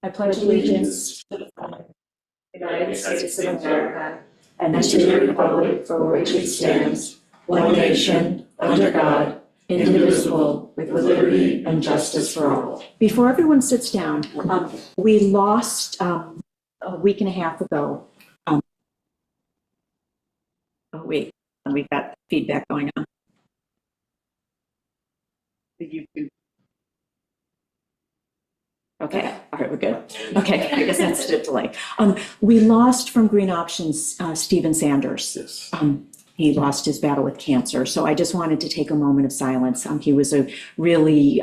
I pledge allegiance to the flag of the United States of America and to the republic for which it stands, one nation, under God, indivisible, with liberty and justice for all. Before everyone sits down, we lost a week and a half ago. We've got feedback going on. Okay, all right, we're good. Okay, I guess that's a delay. We lost from Green Options Stephen Sanders. Yes. He lost his battle with cancer. So I just wanted to take a moment of silence. He was a really,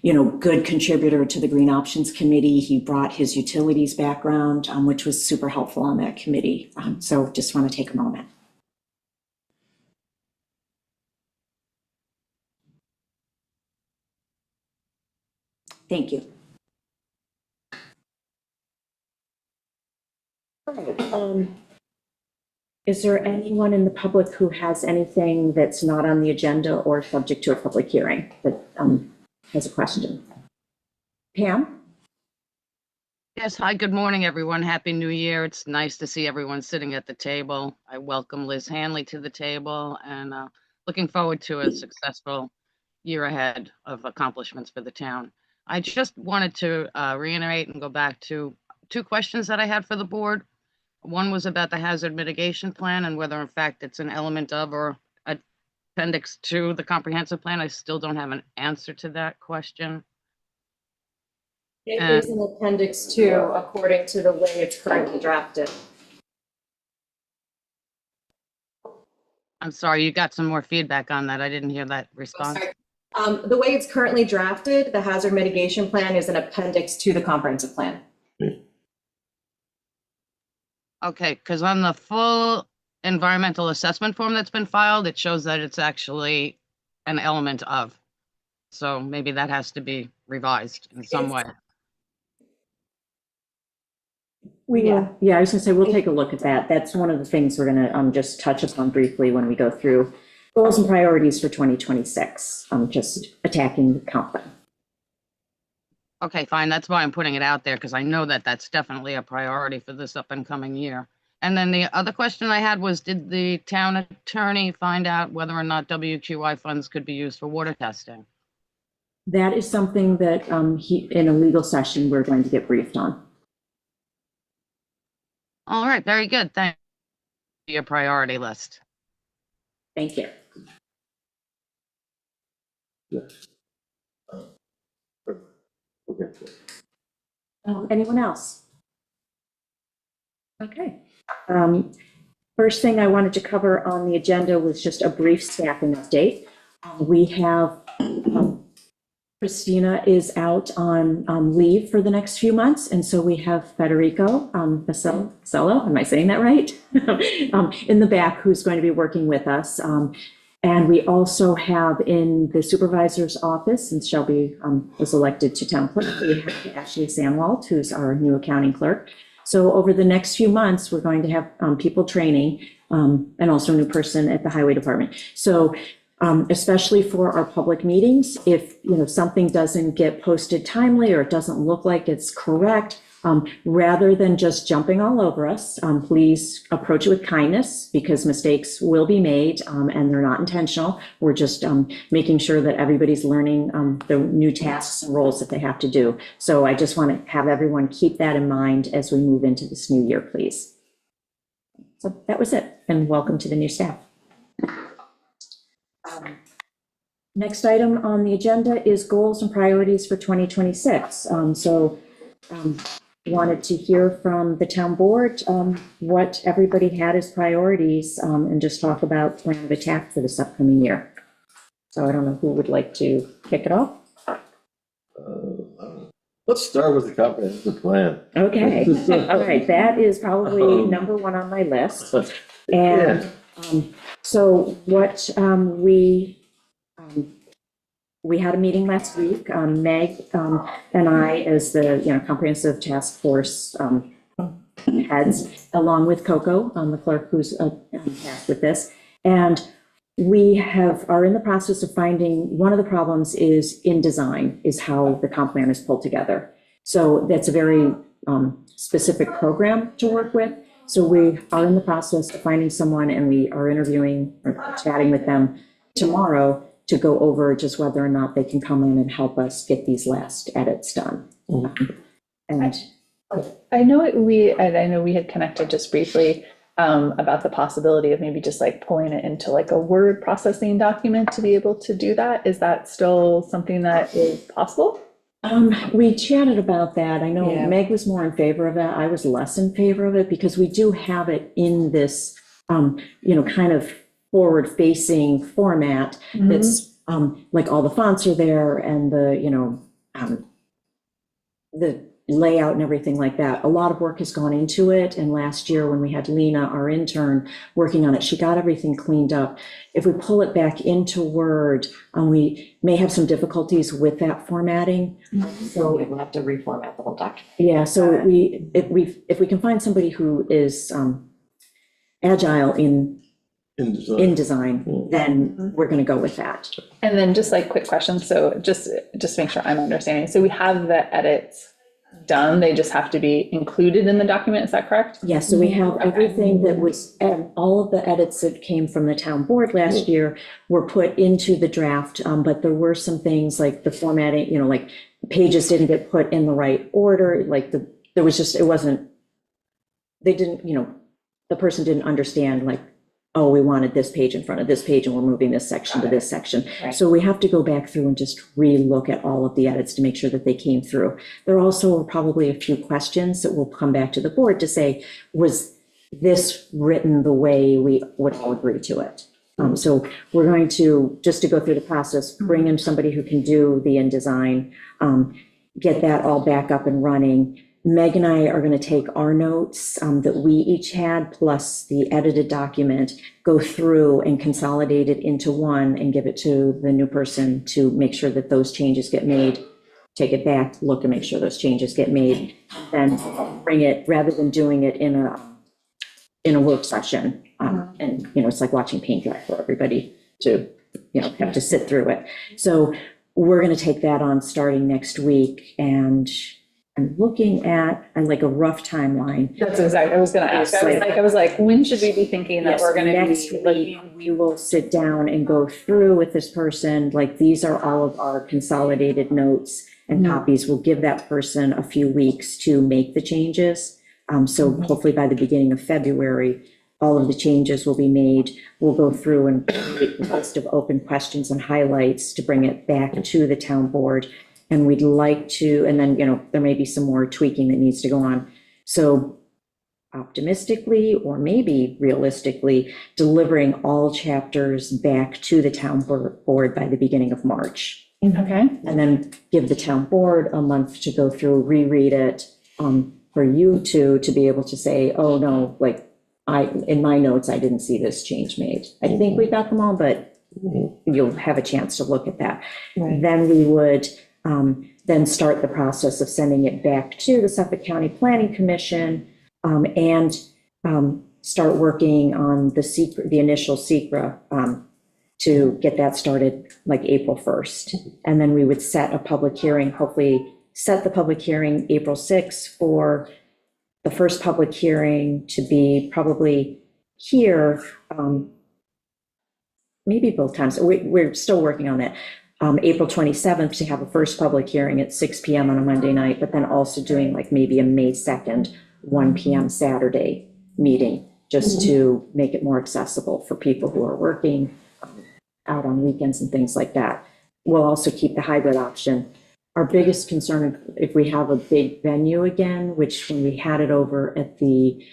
good contributor to the Green Options Committee. He brought his utilities background, which was super helpful on that committee. So just want to take a moment. Thank you. Is there anyone in the public who has anything that's not on the agenda or subject to a public hearing that has a question? Pam? Yes, hi, good morning, everyone. Happy New Year. It's nice to see everyone sitting at the table. I welcome Liz Hanley to the table and looking forward to a successful year ahead of accomplishments for the town. I just wanted to reiterate and go back to two questions that I had for the board. One was about the hazard mitigation plan and whether in fact it's an element of or appendix to the comprehensive plan. I still don't have an answer to that question. It is an appendix 2 according to the way it's currently drafted. I'm sorry, you got some more feedback on that. I didn't hear that response. The way it's currently drafted, the hazard mitigation plan is an appendix to the comprehensive plan. Okay, because on the full environmental assessment form that's been filed, it shows that it's actually an element of. So maybe that has to be revised in some way. Yeah, I was gonna say, we'll take a look at that. That's one of the things we're gonna just touch upon briefly when we go through goals and priorities for 2026. Just attacking the comp plan. Okay, fine. That's why I'm putting it out there, because I know that that's definitely a priority for this up and coming year. And then the other question I had was, did the town attorney find out whether or not WQI funds could be used for water testing? That is something that in a legal session, we're going to get briefed on. All right, very good. Thank you for your priority list. Thank you. Anyone else? Okay. First thing I wanted to cover on the agenda was just a brief staffing update. We have Christina is out on leave for the next few months, and so we have Federico Basello, am I saying that right? In the back, who's going to be working with us. And we also have in the supervisor's office, since Shelby was elected to town clerk, we have Ashley Sanwalt, who's our new accounting clerk. So over the next few months, we're going to have people training and also a new person at the highway department. So especially for our public meetings, if something doesn't get posted timely or it doesn't look like it's correct, rather than just jumping all over us, please approach it with kindness, because mistakes will be made and they're not intentional. We're just making sure that everybody's learning the new tasks and roles that they have to do. So I just want to have everyone keep that in mind as we move into this new year, please. So that was it, and welcome to the new staff. Next item on the agenda is goals and priorities for 2026. Wanted to hear from the town board what everybody had as priorities and just talk about plan of attack for this upcoming year. So I don't know who would like to kick it off. Let's start with the comprehensive plan. Okay, all right, that is probably number one on my list. And so what we had a meeting last week, Meg and I, as the comprehensive task force heads, along with Coco, the clerk who's tasked with this, and we are in the process of finding one of the problems is in design, is how the comp plan is pulled together. So that's a very specific program to work with. So we are in the process of finding someone, and we are interviewing or chatting with them tomorrow to go over just whether or not they can come in and help us get these last edits done. And I know we had connected just briefly about the possibility of maybe just like pulling it into like a word processing document to be able to do that. Is that still something that is possible? we chatted about that. I know Yeah. Meg was more in favor of that. I was less in favor of it because we do have it in this, kind of forward-facing format. That's like all the fonts are there and the layout and everything like that. A lot of work has gone into it. And last year when we had Lena, our intern, working on it, she got everything cleaned up. If we pull it back into Word, we may have some difficulties with that formatting. So we'll have to reformat the whole document. Yeah, so if we can find somebody who is agile in design, then we're going to go with that. And then just like quick question. So just make sure I'm understanding. So we have the edits done. They just have to be included in the document. Is that correct? Yes, so we have everything that was, all of the edits that came from the town board last year were put into the draft, but there were some things like the formatting, like pages didn't get put in the right order, like the person didn't understand, like, oh, we wanted this page in front of this page and we're moving this section to this section. Right. So we have to go back through and just re-look at all of the edits to make sure that they came through. There also are probably a few questions that will come back to the board to say, was this written the way we would all agree to it? So we're going to, just to go through the process, bring in somebody who can do the InDesign, get that all back up and running. Meg and I are going to take our notes that we each had, plus the edited document, go through and consolidate it into one and give it to the new person to make sure that those changes get made. Take it back, look and make sure those changes get made, then bring it, rather than doing it in a work session. And, it's like watching paint dry for everybody to, have to sit through it. So we're going to take that on starting next week, and I'm looking at like a rough timeline. That's exactly, I was going to ask. I was like, when should we be thinking that Yes, we're going to next be week, we will sit down and go through with this person, like, these are all of our consolidated notes and copies. We'll give that person a few weeks to make the changes. So hopefully by the beginning of February, all of the changes will be made. We'll go through and create a list of open questions and highlights to bring it back to the town board. And we'd like to, and then, there may be some more tweaking that needs to go on. So optimistically, or maybe realistically, delivering all chapters back to the town board by the beginning of March. Okay. And then give the town board a month to go through, reread it, for you to be able to say, oh, no, like, in my notes, I didn't see this change made. I think we got them all, but you'll have a chance to look at that. Right. Then we would then start the process of sending it back to the Suffolk County Planning Commission, and start working on the initial SECRA, to get that started like April 1st. And then we would set a public hearing, hopefully set the public hearing April 6th for the first public hearing to be probably here, maybe both times. We're still working on that. April 27th to have a first public hearing at 6 p.m. on a Monday night, but then also doing like maybe a May 2nd, 1 p.m. Saturday meeting, just to make it more accessible for people who are working out on weekends and things like that. We'll also keep the hybrid option. Our biggest concern, if we have a big venue again, which when we had it over at the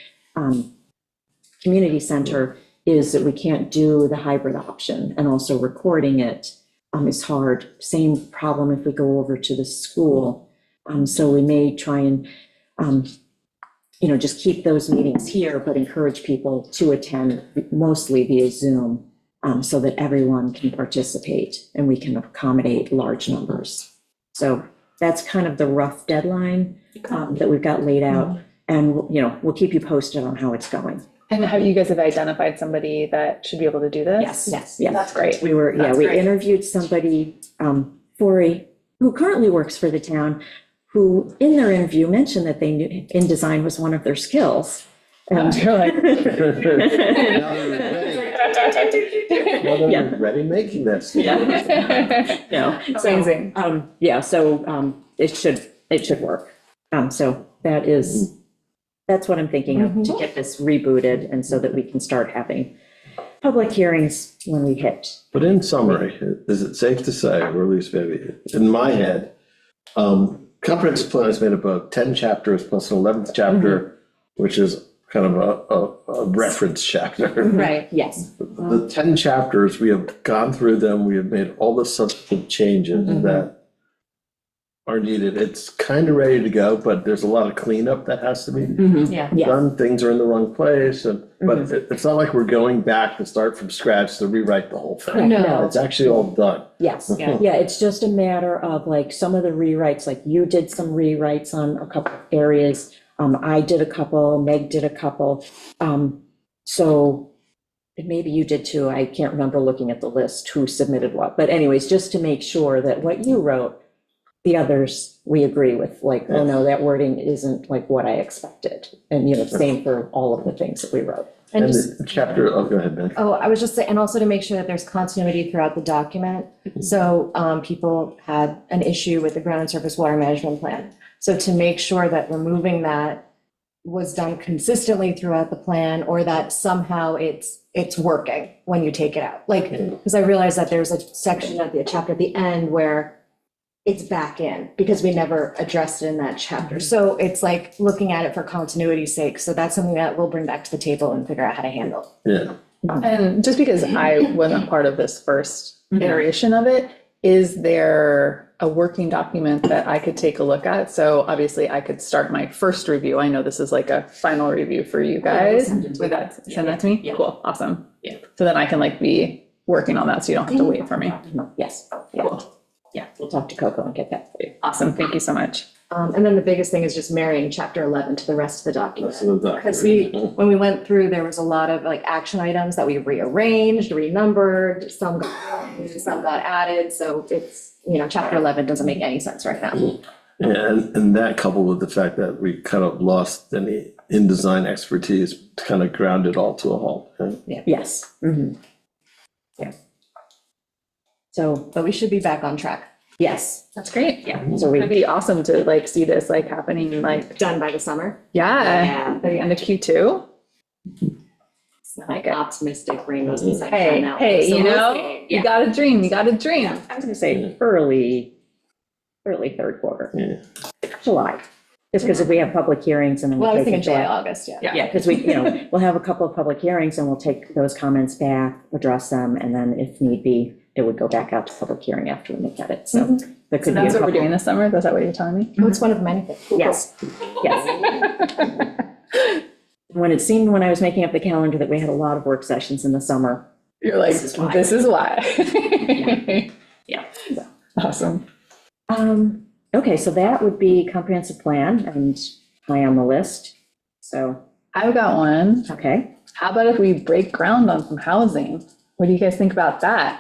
community center, is that we can't do the hybrid option, and also recording it is hard. Same problem if we go over to the school. So we may try and, just keep those meetings here, but encourage people to attend mostly via Zoom, so that everyone can participate and we can accommodate large numbers. So that's kind of the rough deadline that we've got laid out. And, we'll keep you posted on how it's going. And have you guys identified somebody that should be able to do this? Yes. That's great. We That's we great. interviewed somebody, who currently works for the town, who in their interview mentioned that they knew InDesign was one of their skills. And You're like, Now they're ready making that stuff. no, so, Amazing. yeah, so it should work. So that's what I'm thinking of, to get this rebooted and so that we can start having public hearings when we hit. But in summary, is it safe to say, or at least maybe in my head, comprehensive plan is made up of 10 chapters plus an 11th chapter, which is kind of a reference chapter. Right. Yes. The 10 chapters, we have gone through them, we have made all the substantive changes that are needed. It's kind of ready to go, but there's a lot of cleanup that has to be Yeah. Yeah. done. Things are in the wrong place, but it's not like we're going back to start from scratch to rewrite the whole thing. No. It's actually all done. Yes, Yeah. yeah, it's just a matter of like some of the rewrites, like you did some rewrites on a couple of areas. I did a couple, Meg did a couple. So and maybe you did too. I can't remember looking at the list who submitted what, but anyways, just to make sure that what you wrote, the others, we agree with, like, oh no, that wording isn't like what I expected. And, you know, same for all of the things that we wrote. And And just, the chapter, oh, go ahead, Ben. oh, I was just saying, and also to make sure that there's continuity throughout the document. So people had an issue with the ground and surface water management plan. So to make sure that removing that was done consistently throughout the plan, or that somehow it's working when you take it out. Like, because I realized that there's a section at the chapter at the end where it's back in because we never addressed it in that chapter. So it's like looking at it for continuity's sake. So that's something that we'll bring back to the table and figure out how to handle. Yeah. and just because I wasn't part of this first iteration of it, is there a working document that I could take a look at? So obviously I could start my first review. I know this is like a final review for you guys. Would that send that to me? Yeah. Cool, awesome. Yeah. So then I can like be working on that, so you don't have to wait for me. Yes, yeah, Cool, yeah, we'll talk to Coco and get that for you. awesome, thank you so much. And then the biggest thing is just marrying chapter 11 to the rest of the document. That's what I'm Because talking when we went through, there was a lot of like action items that we rearranged, renumbered, some got added. So it's, you know, chapter 11 doesn't make any sense right now. Yeah, and that coupled with the fact that we kind of lost any InDesign expertise to kind of ground it all to a halt. Right? Yes. Yeah. So, But we should be back on track, yes, That's great. yeah, so It'd we, be awesome to like see this like happening like, done by the summer. yeah, by the end of Q2. It's not like optimistic rainbows and sunshine Hey, now. hey, So you we'll know, see. you got a dream, you got a dream. I was gonna say early third quarter, Yeah. July. Just because if we have public hearings and then Well, I we'll was take thinking it July, back. August, yeah. Yeah, because we, you know, we'll have a couple of public hearings and we'll take those comments back, address them, and then if need be, it would go back out to public hearing after we make edits, so there So could be a that's what we're couple. doing this summer, is that what you're telling me? Oh, it's one of many things. Yes, yes. When it seemed, when I was making up the calendar, that we had a lot of work sessions in the summer. You're like, This is why. this is why. Yeah. Awesome. Okay, so that would be comprehensive plan and high on the list, so, I've got one. okay. How about if we break ground on some housing? What do you guys think about that?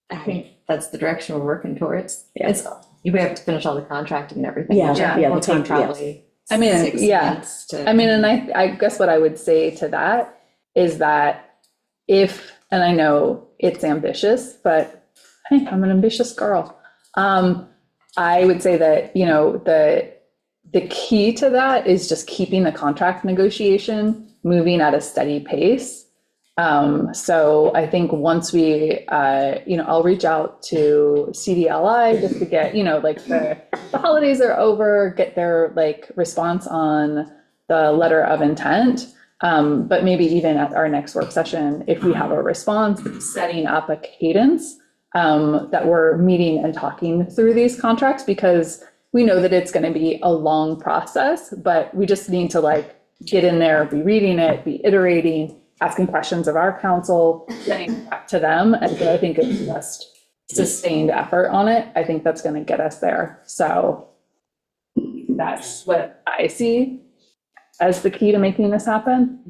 I think that's the direction we're working towards. Yeah. It's, you have to finish all the contracting and everything. Yeah, which yeah, the will take contract, yes. probably I mean, 6 yeah. months to. I mean, and I guess what I would say to that is that if, and I know it's ambitious, but hey, I'm an ambitious girl. I would say that, you know, the key to that is just keeping the contract negotiation moving at a steady pace. So I think once we, you know, I'll reach out to CDLI just to get, you know, like the holidays are over, get their like response on the letter of intent. But maybe even at our next work session, if we have a response, setting up a cadence that we're meeting and talking through these contracts, because we know that it's going to be a long process, but we just need to like get in there, be reading it, be iterating, asking questions of our council, getting back to them. And so I think it's just sustained effort on it. I think that's going to get us there. So that's what I see as the key to making this happen.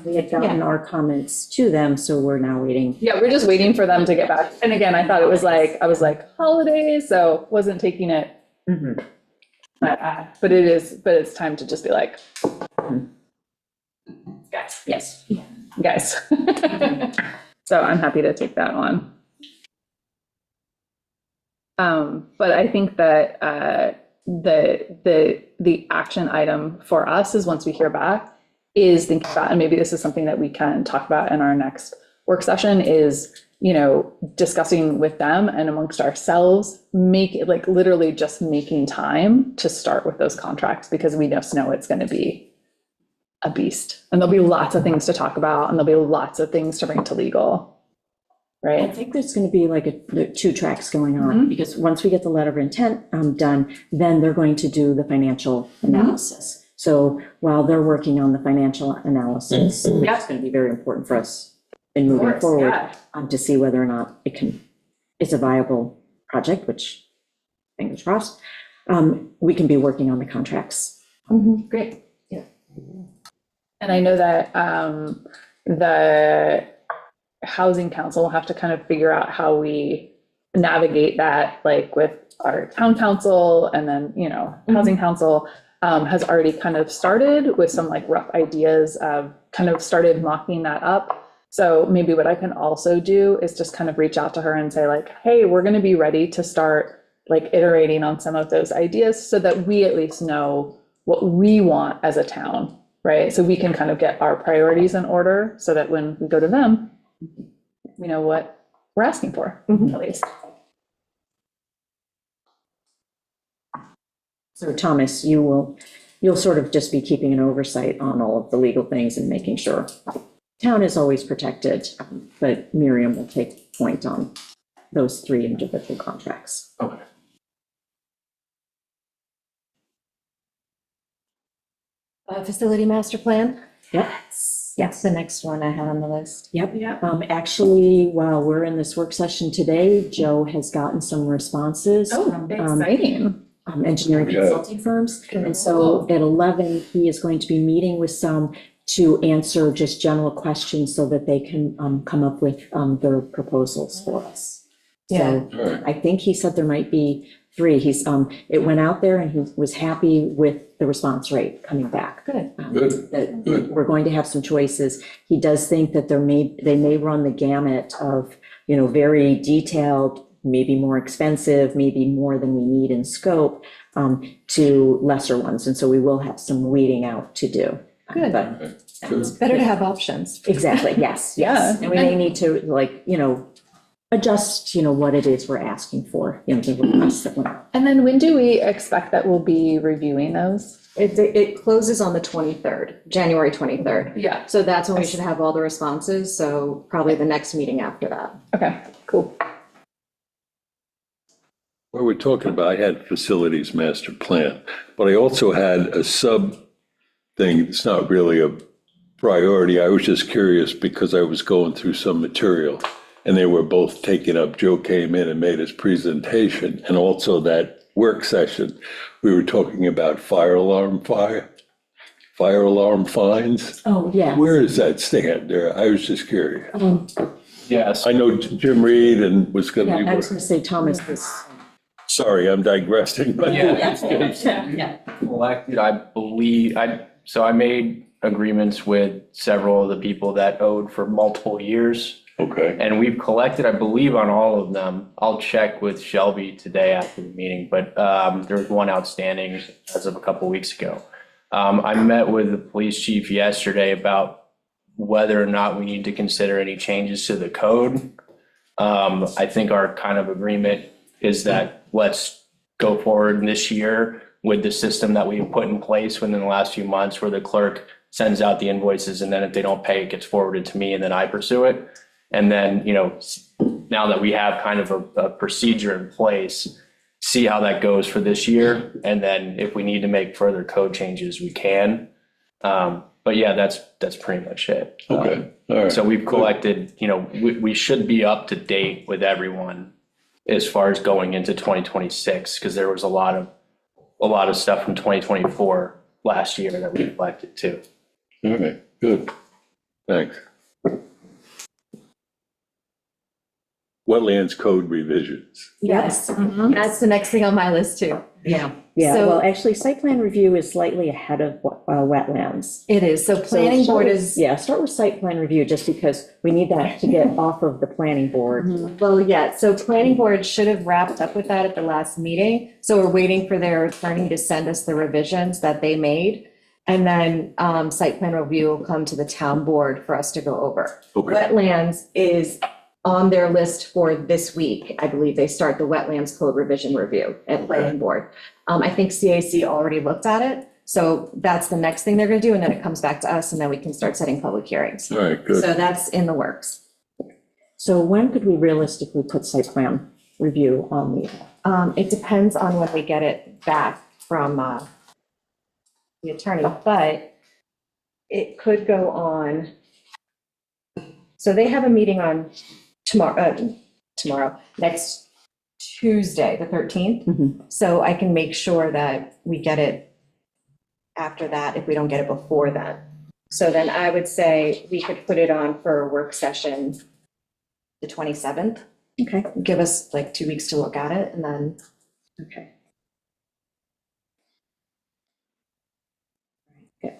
We had gotten our comments to them, so we're now waiting. Yeah, we're just waiting for them to get back. And again, I thought it was like, I was like holidays, so wasn't taking it. But it's time to just be like, guys, Yes. guys. So I'm happy to take that on. But I think that the action item for us is, once we hear back, is think about, and maybe this is something that we can talk about in our next work session, is, discussing with them and amongst ourselves, make it like literally just making time to start with those contracts, because we just know it's going to be a beast, and there'll be lots of things to talk about, and there'll be lots of things to bring to legal. I Right? think there's going to be like two tracks going on, because once we get the letter of intent done, then they're going to do the financial analysis. So while they're working on the financial analysis, that's going to be very important for us in moving forward, to see whether or not it's a viable project, which, fingers crossed, we can be working on the contracts. Great. And I know that the housing council will have to kind of figure out how we navigate that, like with our town council, and then, housing council has already kind of started with some like rough ideas of kind of started mocking that up. So maybe what I can also do is just kind of reach out to her and say like, hey, we're going to be ready to start like iterating on some of those ideas, so that we at least know what we want as a town, right? So we can kind of get our priorities in order, so that when we go to them, we know what we're asking for, at least. So Thomas, you'll sort of just be keeping an oversight on all of the legal things and making sure town is always protected, but Miriam will take point on those 3 individual contracts. Okay. Facility master plan? Yep. That's the next one I have on the list. Yep. Actually, while we're in this work session today, Joe has gotten some responses from Exciting. engineering consulting firms. And so at 11, he is going to be meeting with some to answer just general questions, so that they can come up with their proposals for us. So I think he said there might be 3. It went out there, and he was happy with the response rate coming back. Good. That we're going to have some choices. He does think that they may run the gamut of, very detailed, maybe more expensive, maybe more than we need in scope, to lesser ones. And so we will have some weeding out to do. Good. But It's better to have options. exactly, yes. Yeah. And we may need to adjust, what it is we're asking for, the requests that went out. And then when do we expect that we'll be reviewing those? It closes on the 23rd, January 23rd. Yeah. So that's when we should have all the responses, so probably the next meeting after that. Okay, cool. What we're talking about, I had facilities master plan, but I also had a sub thing. It's not really a priority. I was just curious because I was going through some material and they were both taken up. Joe came in and made his presentation, and also that work session, we were talking about fire alarm fines. Oh, yeah. Where does that stand there? I was just curious. Yes, I know Jim Reed and was going to Yeah, be. I was going to say Thomas was. Sorry, I'm digressing, but. Yeah. collected, I believe, so I made agreements with several of the people that owed for multiple years. Okay. And we've collected, I believe, on all of them. I'll check with Shelby today after the meeting, but there was one outstanding as of a couple weeks ago. I met with the police chief yesterday about whether or not we need to consider any changes to the code. I think our kind of agreement is that let's go forward this year with the system that we've put in place within the last few months, where the clerk sends out the invoices, and then if they don't pay, it gets forwarded to me and then I pursue it. And then, now that we have kind of a procedure in place, see how that goes for this year. And then if we need to make further code changes, we can. But yeah, that's pretty much it. Okay, all right. So we've collected, we should be up to date with everyone as far as going into 2026, because there was a lot of stuff from 2024 last year that we collected too. All right, good. Thanks. Wetlands code revisions. Yes, Mhm. that's the next thing on my list too. Yeah, yeah, So- well, actually, site plan review is slightly ahead of wetlands. It is, so So planning start board with- is, Yeah, start with site plan review, just because we need that to get off of the planning board. well, yeah, so planning board should have wrapped up with that at the last meeting. So we're waiting for their attorney to send us the revisions that they made. And then site plan review will come to the town board for us to go over. Okay. Wetlands is on their list for this week. I believe they start the wetlands code revision review at planning board. I think CAC already looked at it, so that's the next thing they're gonna do, and then it comes back to us, and then we can start setting public hearings. All right, good. So that's in the works. So when could we realistically put site plan review on the, It depends on when we get it back from the attorney, but it could go on. So they have a meeting on tomorrow, next Tuesday, the 13th. Mhm. So I can make sure that we get it after that if we don't get it before then. So then I would say we could put it on for a work session the 27th. okay, Give us like 2 weeks to look at it and then. okay. Good.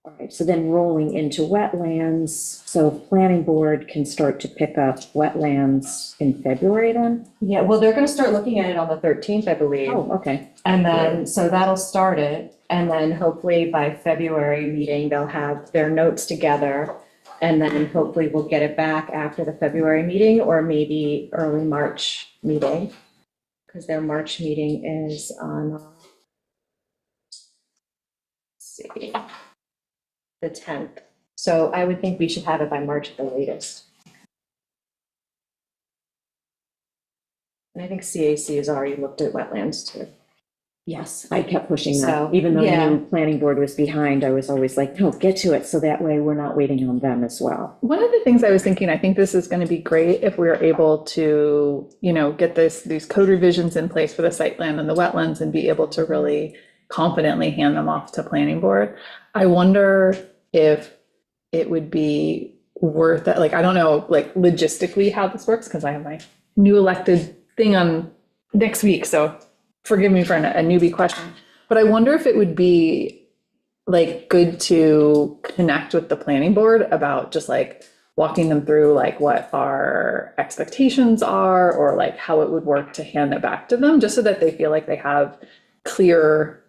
All right, so then rolling into wetlands, so planning board can start to pick up wetlands in February then? Yeah, well, they're gonna start looking at it on the 13th, I believe. Oh, okay, And then, so that'll start it, and then hopefully by February meeting, they'll have their notes together. And then hopefully we'll get it back after the February meeting, or maybe early March meeting. Because their March meeting is on, let's see, the 10th. So I would think we should have it by March at the latest. And I think CAC has already looked at wetlands too. yes, I kept pushing So, that, even though the yeah. new planning board was behind, I was always like, no, get to it, so that way we're not waiting on them as well. One of the things I was thinking, I think this is going to be great if we're able to, get these code revisions in place for the site plan and the wetlands and be able to really confidently hand them off to planning board. I wonder if it would be worth it, like, I don't know, like logistically how this works, because I have my new elected thing on next week, so forgive me for a newbie question. But I wonder if it would be like good to connect with the planning board about just like walking them through like what our expectations are, or like how it would work to hand it back to them, just so that they feel like they have clear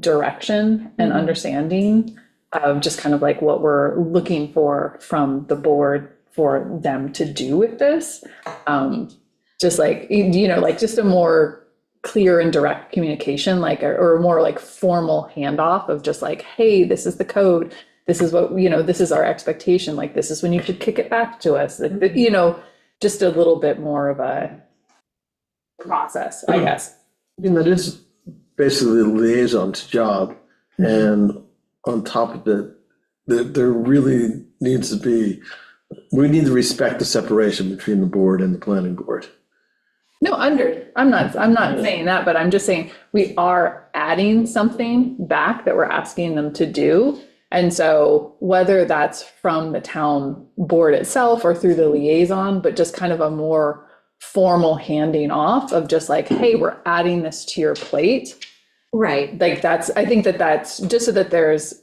direction and understanding of just kind of like what we're looking for from the board for them to do with this. Just like, like just a more clear and direct communication, like, or a more like formal handoff of just like, hey, this is the code. This is what, this is our expectation. Like, this is when you should kick it back to us. Like, just a little bit more of a process, I guess. That is basically the liaison's job, and on top of it, there really needs to be, we need to respect the separation between the board and the planning board. No, I'm not saying that, but I'm just saying we are adding something back that we're asking them to do. And so whether that's from the town board itself or through the liaison, but just kind of a more formal handing off of just like, hey, we're adding this to your plate. Right. Like I think that's just so that there's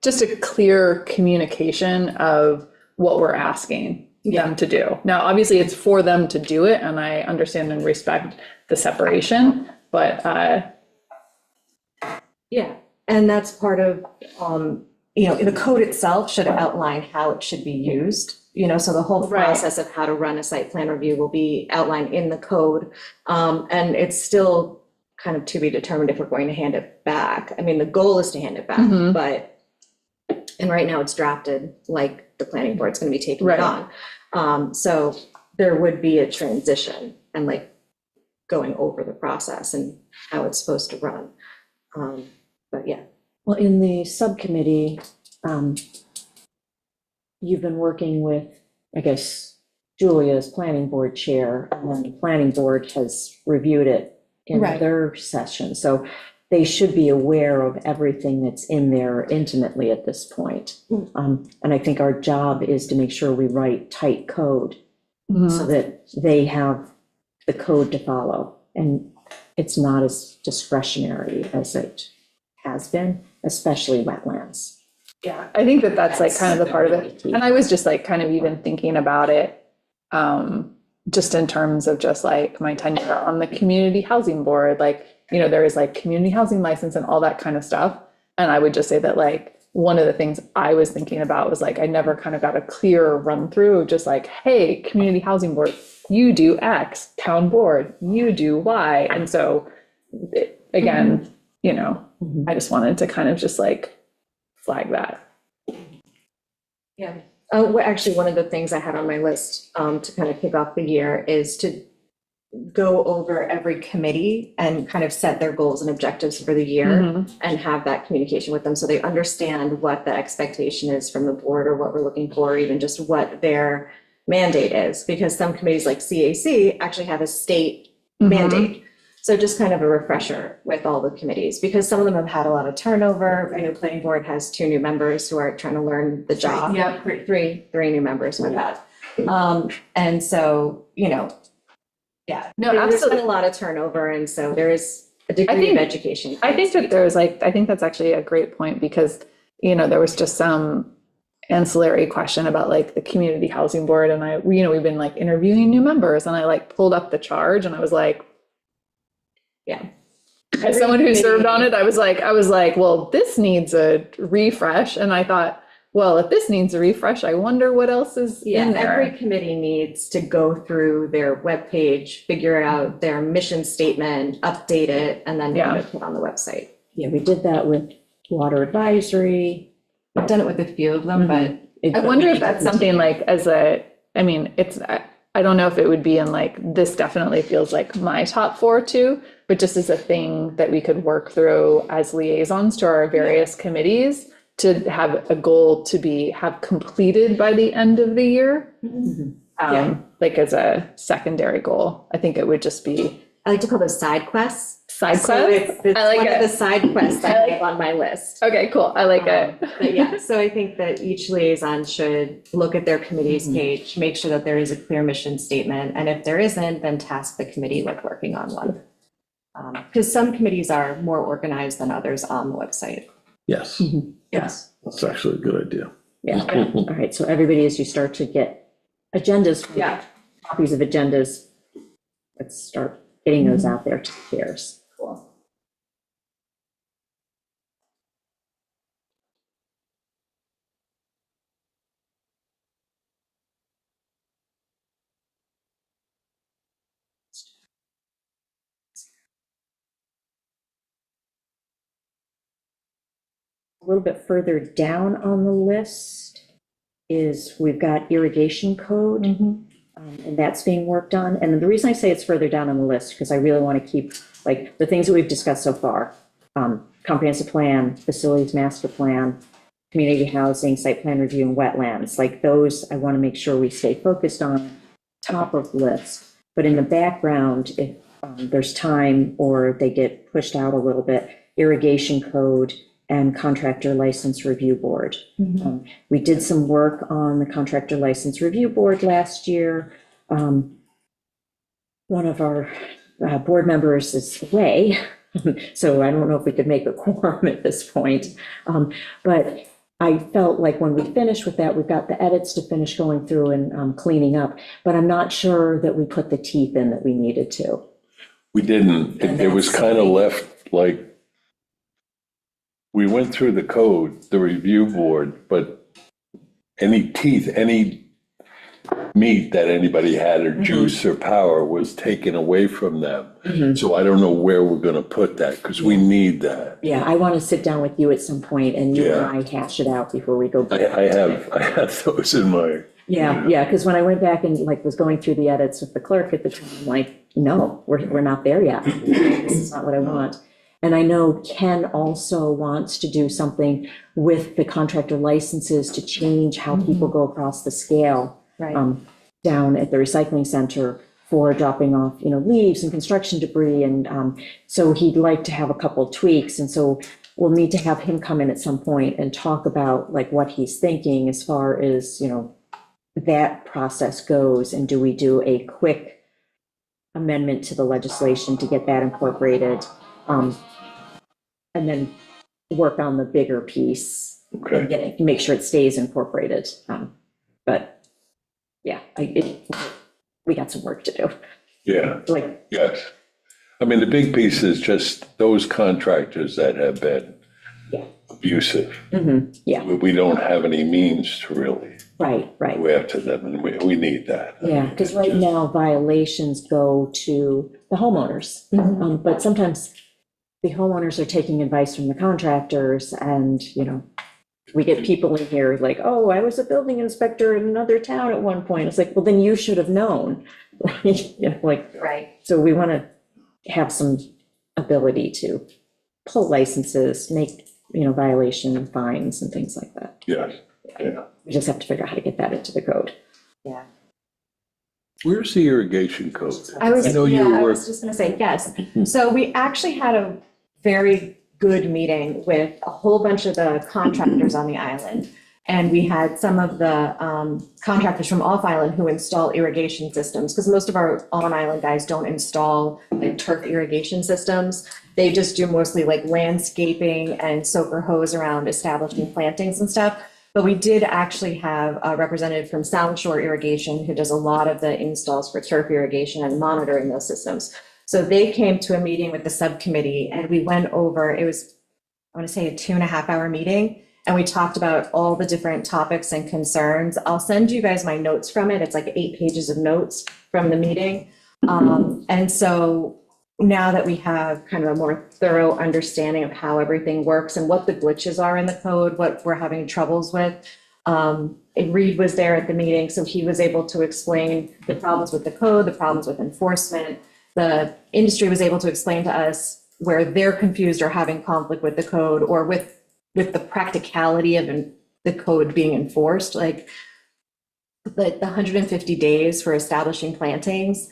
just a clear communication of what we're asking them to do. Now, obviously it's for them to do it, and I understand and respect the separation, but Yeah, and that's part of, the code itself should outline how it should be used, so the whole Right. process of how to run a site plan review will be outlined in the code. And it's still kind of to be determined if we're going to hand it back. I mean, the goal is to hand it back, Mhm. and right now it's drafted like the planning board's gonna be taking it Right. on. So there would be a transition and like going over the process and how it's supposed to run. But yeah. Well, in the subcommittee, you've been working with, I guess, Julia as planning board chair, and then the planning board has reviewed it in Right. their session. So they should be aware of everything that's in there intimately at this point. And I think our job is to make sure we write tight code so that they have the code to follow. And it's not as discretionary as it has been, especially wetlands. Yeah, I think that that's like kind of the part of it. And I was just like kind of even thinking about it, just in terms of just like my tenure on the community housing board, like, you know, there is like community housing license and all that kind of stuff. And I would just say that like, one of the things I was thinking about was like, I never kind of got a clear run through of just like, hey, community housing board, you do X, town board, you do Y. And so again, you know, I just wanted to kind of just like flag that. Yeah. Well, actually, one of the things I had on my list to kind of kick off the year is to go over every committee and kind of set their goals and objectives for the year and have that communication with them so they understand what the expectation is from the board or what we're looking for, or even just what their mandate is. Because some committees like CAC actually have a state mandate. So just kind of a refresher with all the committees, because some of them have had a lot of turnover. I know planning board has 2 new members who are trying to learn the job. Yeah, three new members we've had. And so, you know, yeah, No, there's been absolutely. a lot of turnover, and so there is a degree of education. I think that there's like, I think that's actually a great point because, you know, there was just some ancillary question about like the community housing board, and you know, we've been like interviewing new members, and I like pulled up the charge and I was like, Yeah. as someone who served on it, I was like, well, this needs a refresh. And I thought, well, if this needs a refresh, I wonder what else is in Every there. committee needs to go through their webpage, figure out their mission statement, update it, and then have it put on the website. Yeah, we did that with water advisory. I've done it with a few of them, but I wonder if that's something like I mean, I don't know if it would be in like, this definitely feels like my top 4 too, but just as a thing that we could work through as liaisons to our various committees to have a goal to have completed by the end of the year. Like as a secondary goal, I think it would just be I like to call those side quests. side So quests. it's I like one of the it. side quests I have on my list. Okay, cool. I like it. But yeah, so I think that each liaison should look at their committee's page, make sure that there is a clear mission statement, and if there isn't, then task the committee with working on one. Because some committees are more organized than others on the website. Yes, Yes. that's actually a good idea. Yeah, all right, so everybody, as you start to get agendas, copies of agendas, let's start getting those out there to peers. Cool. A little bit further down on the list is we've got irrigation code, and that's being worked on. And the reason I say it's further down on the list, because I really want to keep, like, the things that we've discussed so far, comprehensive plan, facilities master plan, community housing, site plan review, and wetlands, like those, I want to make sure we stay focused on, top of the list. But in the background, if there's time or they get pushed out a little bit, irrigation code and contractor license review board. We did some work on the contractor license review board last year. One of our board members is away, so I don't know if we could make a quorum at this point. But I felt like when we finished with that, we've got the edits to finish going through and cleaning up, but I'm not sure that we put the teeth in that we needed to. We didn't. It was kind of left like, we went through the code, the review board, but any teeth, any meat that anybody had or juice or power was taken away from them. So I don't know where we're going to put that because we need that. Yeah, I want to sit down with you at some point and you and Yeah. I hash it out before we go. I have those in my. Yeah, because when I went back and like was going through the edits with the clerk at the time, I'm like, no, we're not there yet. This is not what I want. And I know Ken also wants to do something with the contractor licenses to change how people go across the scale Right. down at the recycling center for dropping off, leaves and construction debris. And so he'd like to have a couple tweaks. And so we'll need to have him come in at some point and talk about like what he's thinking as far as, that process goes. And do we do a quick amendment to the legislation to get that incorporated? And then work on the bigger piece Okay. and make sure it stays incorporated. But yeah, we got some work to do. Yeah, Like, yes. I mean, the big piece is just those contractors that have been Yeah. abusive. yeah, We don't have any means to really right. go after them, and we need that. Yeah, because right now violations go to the homeowners. But sometimes the homeowners are taking advice from the contractors and, we get people in here like, oh, I was a building inspector in another town at one point. It's like, well, then you should have known. Right. So we want to have some ability to pull licenses, make, violation fines and things like that. Yes, yeah. We just have to figure out how to get that into the code. Yeah. Where's the irrigation code? I was know you were just gonna say, yes. So we actually had a very good meeting with a whole bunch of the contractors on the island. And we had some of the contractors from off island who install irrigation systems, because most of our on island guys don't install like turf irrigation systems. They just do mostly like landscaping and soaker hose around establishing plantings and stuff. But we did actually have a representative from Sound Shore Irrigation who does a lot of the installs for turf irrigation and monitoring those systems. So they came to a meeting with the subcommittee and we went over, it was, I want to say a 2.5-hour meeting. And we talked about all the different topics and concerns. I'll send you guys my notes from it. It's like 8 pages of notes from the meeting. And so now that we have kind of a more thorough understanding of how everything works and what the glitches are in the code, what we're having troubles with, Reed was there at the meeting, so he was able to explain the problems with the code, the problems with enforcement. The industry was able to explain to us where they're confused or having conflict with the code or with the practicality of the code being enforced. Like the 150 days for establishing plantings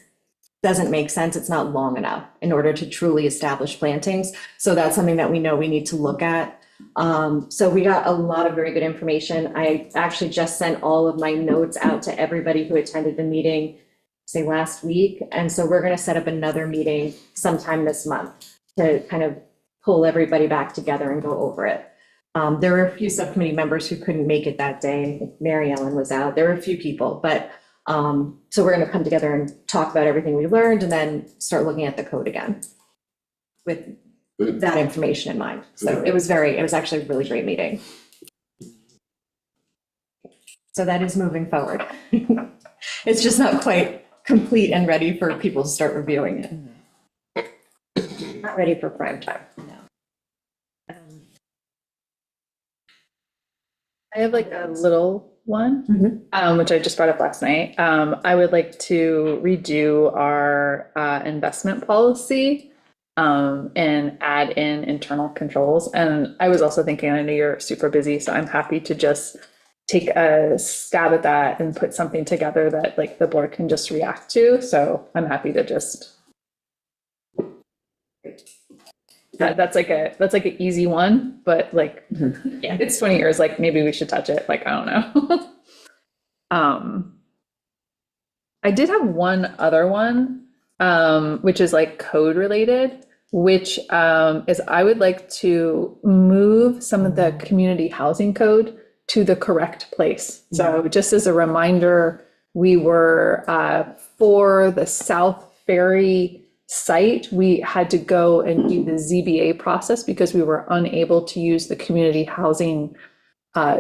doesn't make sense. It's not long enough in order to truly establish plantings. So that's something that we know we need to look at. So we got a lot of very good information. I actually just sent all of my notes out to everybody who attended the meeting, say last week. And so we're going to set up another meeting sometime this month to kind of pull everybody back together and go over it. There were a few subcommittee members who couldn't make it that day. Mary Ellen was out. There were a few people, but so we're going to come together and talk about everything we learned and then start looking at the code again with that information in mind. So it was actually a really great meeting. So that is moving forward. It's just not quite complete and ready for people to start reviewing it. Not ready for prime time. I have like a little one, which I just brought up last night. I would like to redo our investment policy and add in internal controls. And I was also thinking, I know you're super busy, so I'm happy to just take a stab at that and put something together that like the board can just react to. So I'm happy to just. That's like an easy one, but like, yeah, it's 20 years, like maybe we should touch it. Like, I don't know. I did have one other one, which is like code related, which is I would like to move some of the community housing code to the correct place. So just as a reminder, we were for the South Ferry site, we had to go and do the ZBA process because we were unable to use the community housing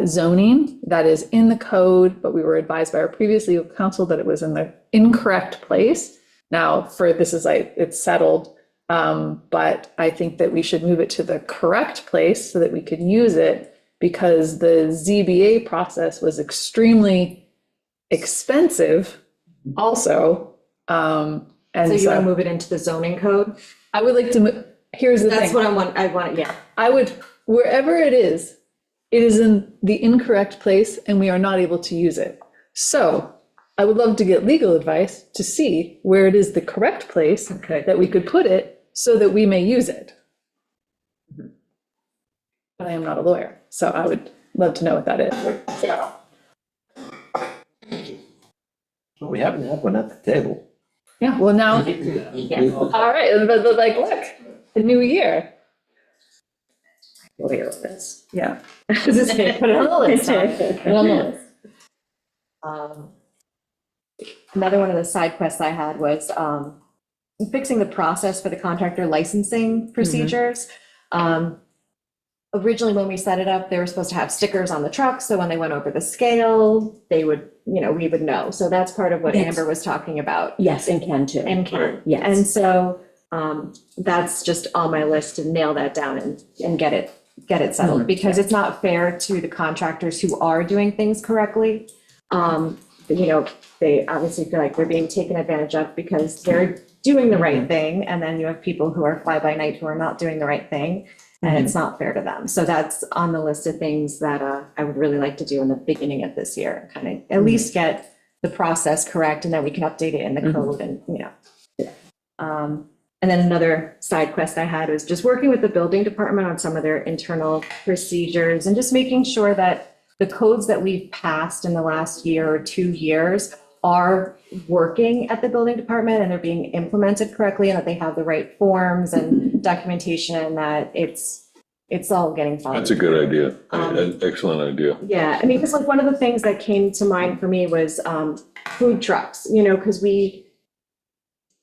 zoning that is in the code, but we were advised by our previous legal counsel that it was in the incorrect place. Now for this is like, it's settled, but I think that we should move it to the correct place so that we could use it because the ZBA process was extremely expensive also. And So you want to move it into the zoning code? I would like to move, here's the thing. That's what I want, yeah. I would, wherever it is in the incorrect place and we are not able to use it. So I would love to get legal advice to see where it is the correct place Okay. that we could put it so that we may use it. But I am not a lawyer, so I would love to know what that is. Well, we haven't had one at the table. Yeah, well, now, all right, but like, look, the new year. Lawyer this. Yeah. Put it on the list, Tom. Put it on the list. Another one of the side quests I had was fixing the process for the contractor licensing procedures. Originally, when we set it up, they were supposed to have stickers on the truck, so when they went over the scale, they would, we would know. So that's part of what Yes. Amber was talking about. Yes, and Ken too. And Ken. Yes. And so that's just on my list to nail that down and get it settled, because it's not fair to the contractors who are doing things correctly. They obviously feel like they're being taken advantage of because they're doing the right thing, and then you have people who are fly by night who are not doing the right thing, and it's not fair to them. So that's on the list of things that I would really like to do in the beginning of this year, kind of at least get the process correct, and then we can update it in the code and. And then another side quest I had was just working with the building department on some of their internal procedures and just making sure that the codes that we've passed in the last year or 2 years are working at the building department and they're being implemented correctly, and that they have the right forms and documentation, and that it's all getting followed. That's a good idea. Um, Excellent idea. Yeah, I mean, because like one of the things that came to mind for me was food trucks, because we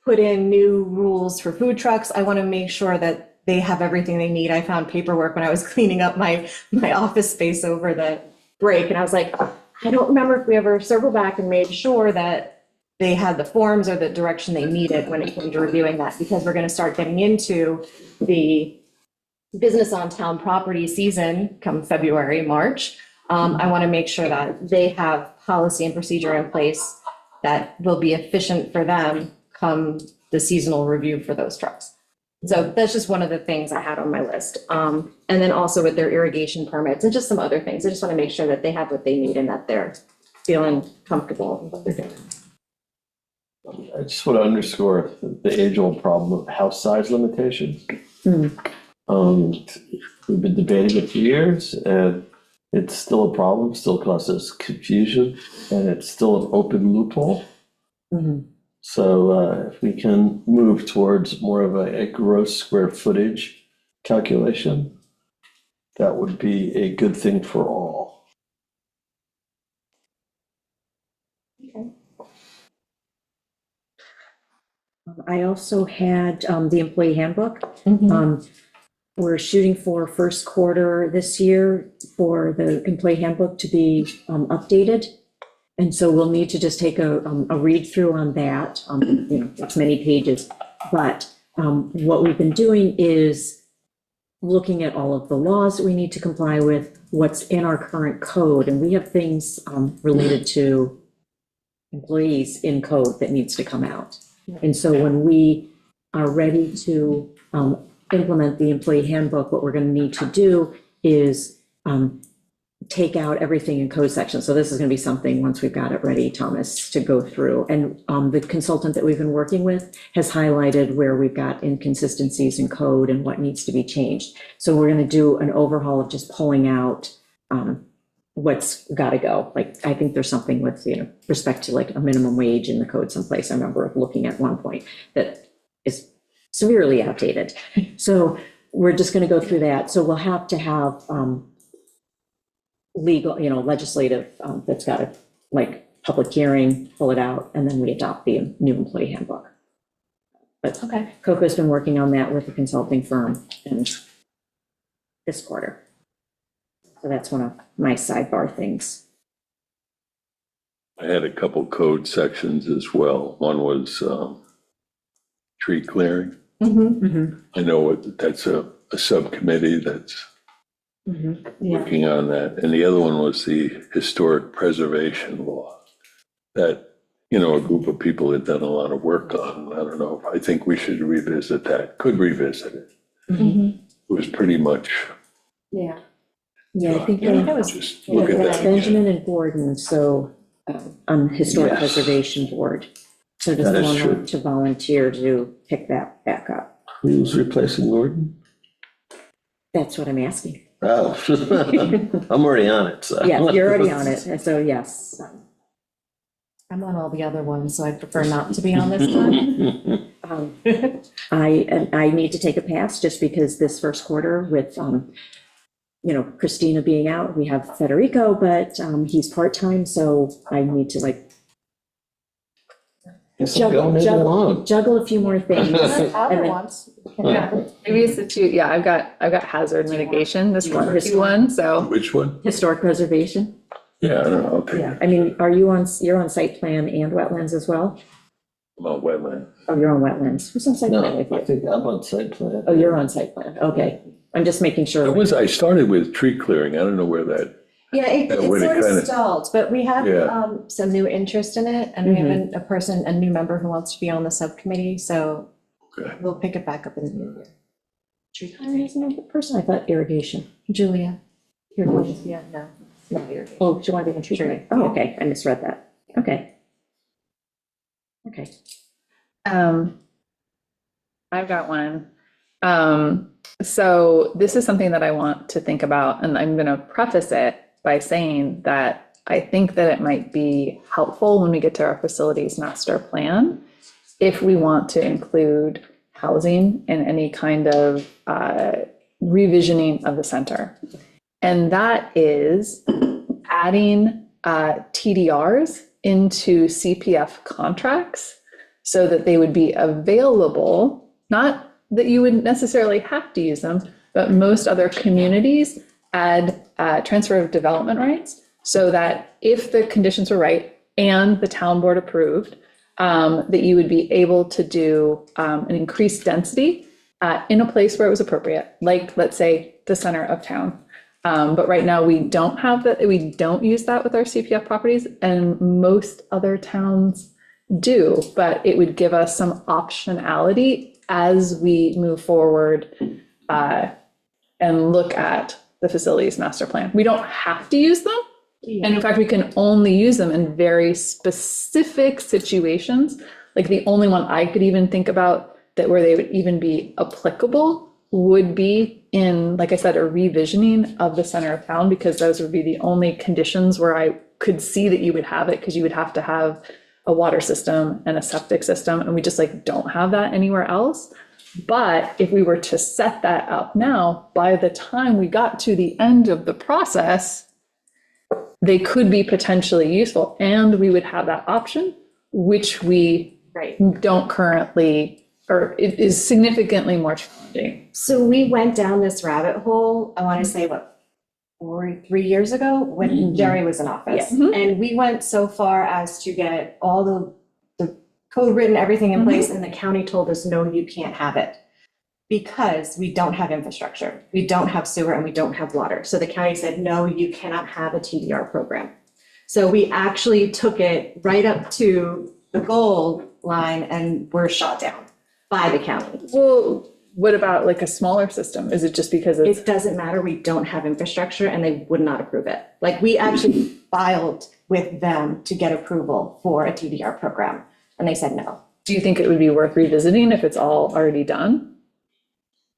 put in new rules for food trucks. I want to make sure that they have everything they need. I found paperwork when I was cleaning up my office space over the break, and I was like, I don't remember if we ever circled back and made sure that they had the forms or the direction they needed when it came to reviewing that, because we're going to start getting into the business on town property season come February, March. I want to make sure that they have policy and procedure in place that will be efficient for them come the seasonal review for those trucks. So that's just one of the things I had on my list. And then also with their irrigation permits and just some other things. I just want to make sure that they have what they need and that they're feeling comfortable with what they're doing. I just want to underscore the age-old problem of house size limitations. We've been debating it for years, and it's still a problem, still causes confusion, and it's still an open loophole. So if we can move towards more of a gross square footage calculation, that would be a good thing for all. I also had the employee handbook. We're shooting for first quarter this year for the employee handbook to be updated. And so we'll need to just take a read through on that. It's many pages, but what we've been doing is looking at all of the laws that we need to comply with, what's in our current code, and we have things related to employees in code that needs to come out. And so when we are ready to implement the employee handbook, what we're going to need to do is take out everything in code section. So this is going to be something, once we've got it ready, Thomas, to go through. And the consultant that we've been working with has highlighted where we've got inconsistencies in code and what needs to be changed. So we're going to do an overhaul of just pulling out what's got to go. Like, I think there's something with, respect to like a minimum wage in the code someplace. I remember looking at one point that is severely outdated. So we're just going to go through that. So we'll have to have legal, legislative, that's got to like public hearing, pull it out, and then we adopt the new employee handbook. But Okay. Coco's been working on that with a consulting firm in this quarter. So that's one of my sidebar things. I had a couple code sections as well. One was tree clearing. I know that's a subcommittee that's Yeah. working on that. And the other one was the historic preservation law that, a group of people had done a lot of work on. I don't know. I think we should revisit that, could revisit it. It was pretty much, Yeah. Yeah, I think that was- just look at that's that. Benjamin and Gordon, so on Historic Yes. Preservation Board. So does That is someone true. want to volunteer to pick that back up? Who's replacing Gordon? That's what I'm asking. Oh, I'm already on it, so. Yeah, you're already on it, and so yes. I'm on all the other ones, so I prefer not to be on this one. I need to take a pass just because this first quarter with, Christina being out, we have Federico, but he's part-time, so I need to like Go maybe alone. juggle a few more things. Other then- ones. Yeah, maybe it's the two, yeah, I've got hazard mitigation, this one, so. Which one? Historic preservation. Yeah, I don't know, okay. Yeah, I mean, you're on site plan and wetlands as well? About wetland. Oh, you're on wetlands. Who's on site plan No, with I you? think I'm on site plan. Oh, you're on site plan, okay. I'm just making sure. I started with tree clearing, I don't know where that, Yeah, it That would sort kinda- of stalled, but we have Yeah. some new interest in it, and we have a new member who wants to be on the subcommittee, so Okay. we'll pick it back up in the new year. There's another person, I thought irrigation. Julia. Irrigation. Yeah, no, not irrigation. Oh, do you want to be in tree clearing? Oh, okay, I misread that. Okay. Okay. I've got one. So this is something that I want to think about, and I'm going to preface it by saying that I think that it might be helpful when we get to our facilities master plan if we want to include housing in any kind of revisioning of the center. And that is adding TDRs into CPF contracts so that they would be available, not that you would necessarily have to use them, but most other communities add transfer of development rights so that if the conditions were right and the town board approved, that you would be able to do an increased density in a place where it was appropriate, like, let's say, the center of town. But right now, we don't have that, we don't use that with our CPF properties, and most other towns do, but it would give us some optionality as we move forward and look at the facilities master plan. We don't have to use them. And in fact, we can only use them in very specific situations. Like the only one I could even think about that where they would even be applicable would be in, like I said, a revisioning of the center of town, because those would be the only conditions where I could see that you would have it, because you would have to have a water system and a septic system, and we just like don't have that anywhere else. But if we were to set that up now, by the time we got to the end of the process, they could be potentially useful, and we would have that option, which we don't currently, or it is significantly more challenging. So we went down this rabbit hole, I want to say, 3 years ago, when Jerry was in office. Yeah. And we went so far as to get all the code written, everything in place, and the county told us, no, you can't have it. Because we don't have infrastructure, we don't have sewer, and we don't have water. So the county said, no, you cannot have a TDR program. So we actually took it right up to the goal line and were shot down by the county. Well, what about like a smaller system? Is it just because it's, It doesn't matter, we don't have infrastructure, and they would not approve it. Like, we actually filed with them to get approval for a TDR program, and they said no. do you think it would be worth revisiting if it's all already done?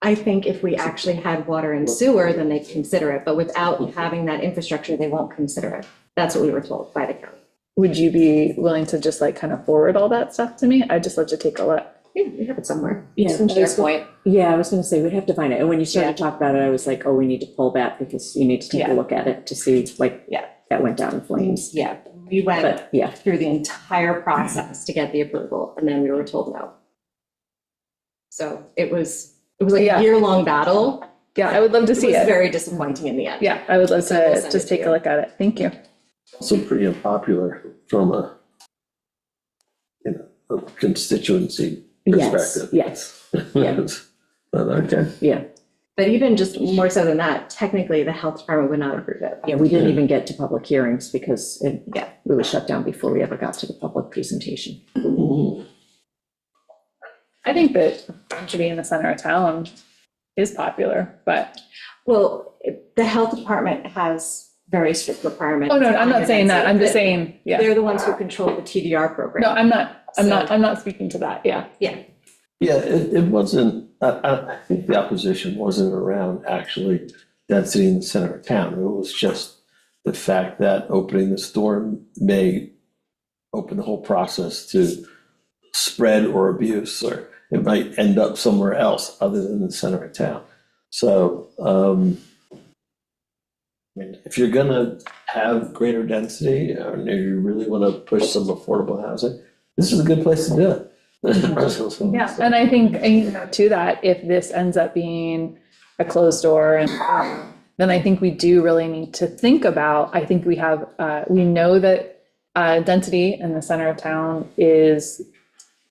I think if we actually had water and sewer, then they'd consider it, but without having that infrastructure, they won't consider it. That's what we were told by the county. Would you be willing to just like kind of forward all that stuff to me? I'd just love to take a look. Yeah, we have it somewhere. Yeah, Some SharePoint. Yeah, I was gonna say, we'd have to find it. And when you started to talk about it, I was like, oh, we need to pull back because you need to take a Yeah. look at it to see, like, that went down in flames. Yeah, we went But, yeah, through the entire process to get the approval, and then we were told no. So it was like Yeah. a year-long battle. Yeah, I would love to see It was it. very disappointing in the end. Yeah, I would love So we'll to send just it take to a you. look at it. Thank you. Also pretty unpopular from a constituency yes, perspective. yes, yeah. But okay. yeah. But even just more so than that, technically, the health department would not approve it. Yeah, we didn't even get to public hearings because it Yeah. really shut down before we ever got to the public presentation. Mhm. I think that to be in the center of town is popular, but Well, the health department has very strict requirements. Oh, no, I'm not saying that. I'm just saying, yeah. They're the ones who control the TDR program. No, I'm not speaking to that, yeah. Yeah, it wasn't, I think the opposition wasn't around actually density in the center of town. It was just the fact that opening the store may open the whole process to spread or abuse, or it might end up somewhere else other than the center of town. So, I mean, if you're gonna have greater density, and you really wanna push some affordable housing, this is a good place to do it. Yeah, and I think, to that, if this ends up being a closed door, and then I think we do really need to think about, I think we have, we know that density in the center of town is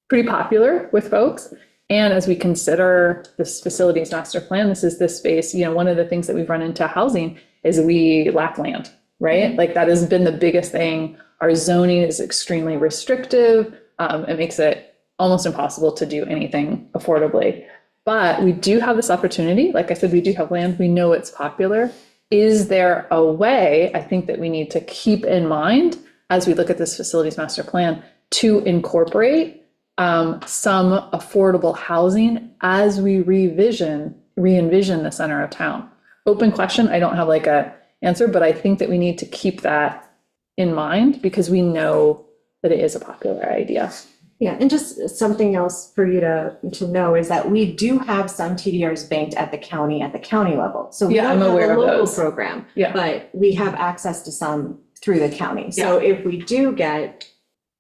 pretty popular with folks. And as we consider this facilities master plan, this is this space, one of the things that we've run into housing is we lack land, right? Like that has been the biggest thing. Our zoning is extremely restrictive. It makes it almost impossible to do anything affordably. But we do have this opportunity. Like I said, we do have land. We know it's popular. Is there a way, I think, that we need to keep in mind as we look at this facilities master plan to incorporate some affordable housing as we re-envision the center of town? Open question. I don't have like a answer, but I think that we need to keep that in mind because we know that it is a popular idea. Yeah, and just something else for you to know is that we do have some TDRs banked at the county level. So we Yeah, don't I'm aware have a of local those. program, Yeah. but we have access to some through the county. So if we do get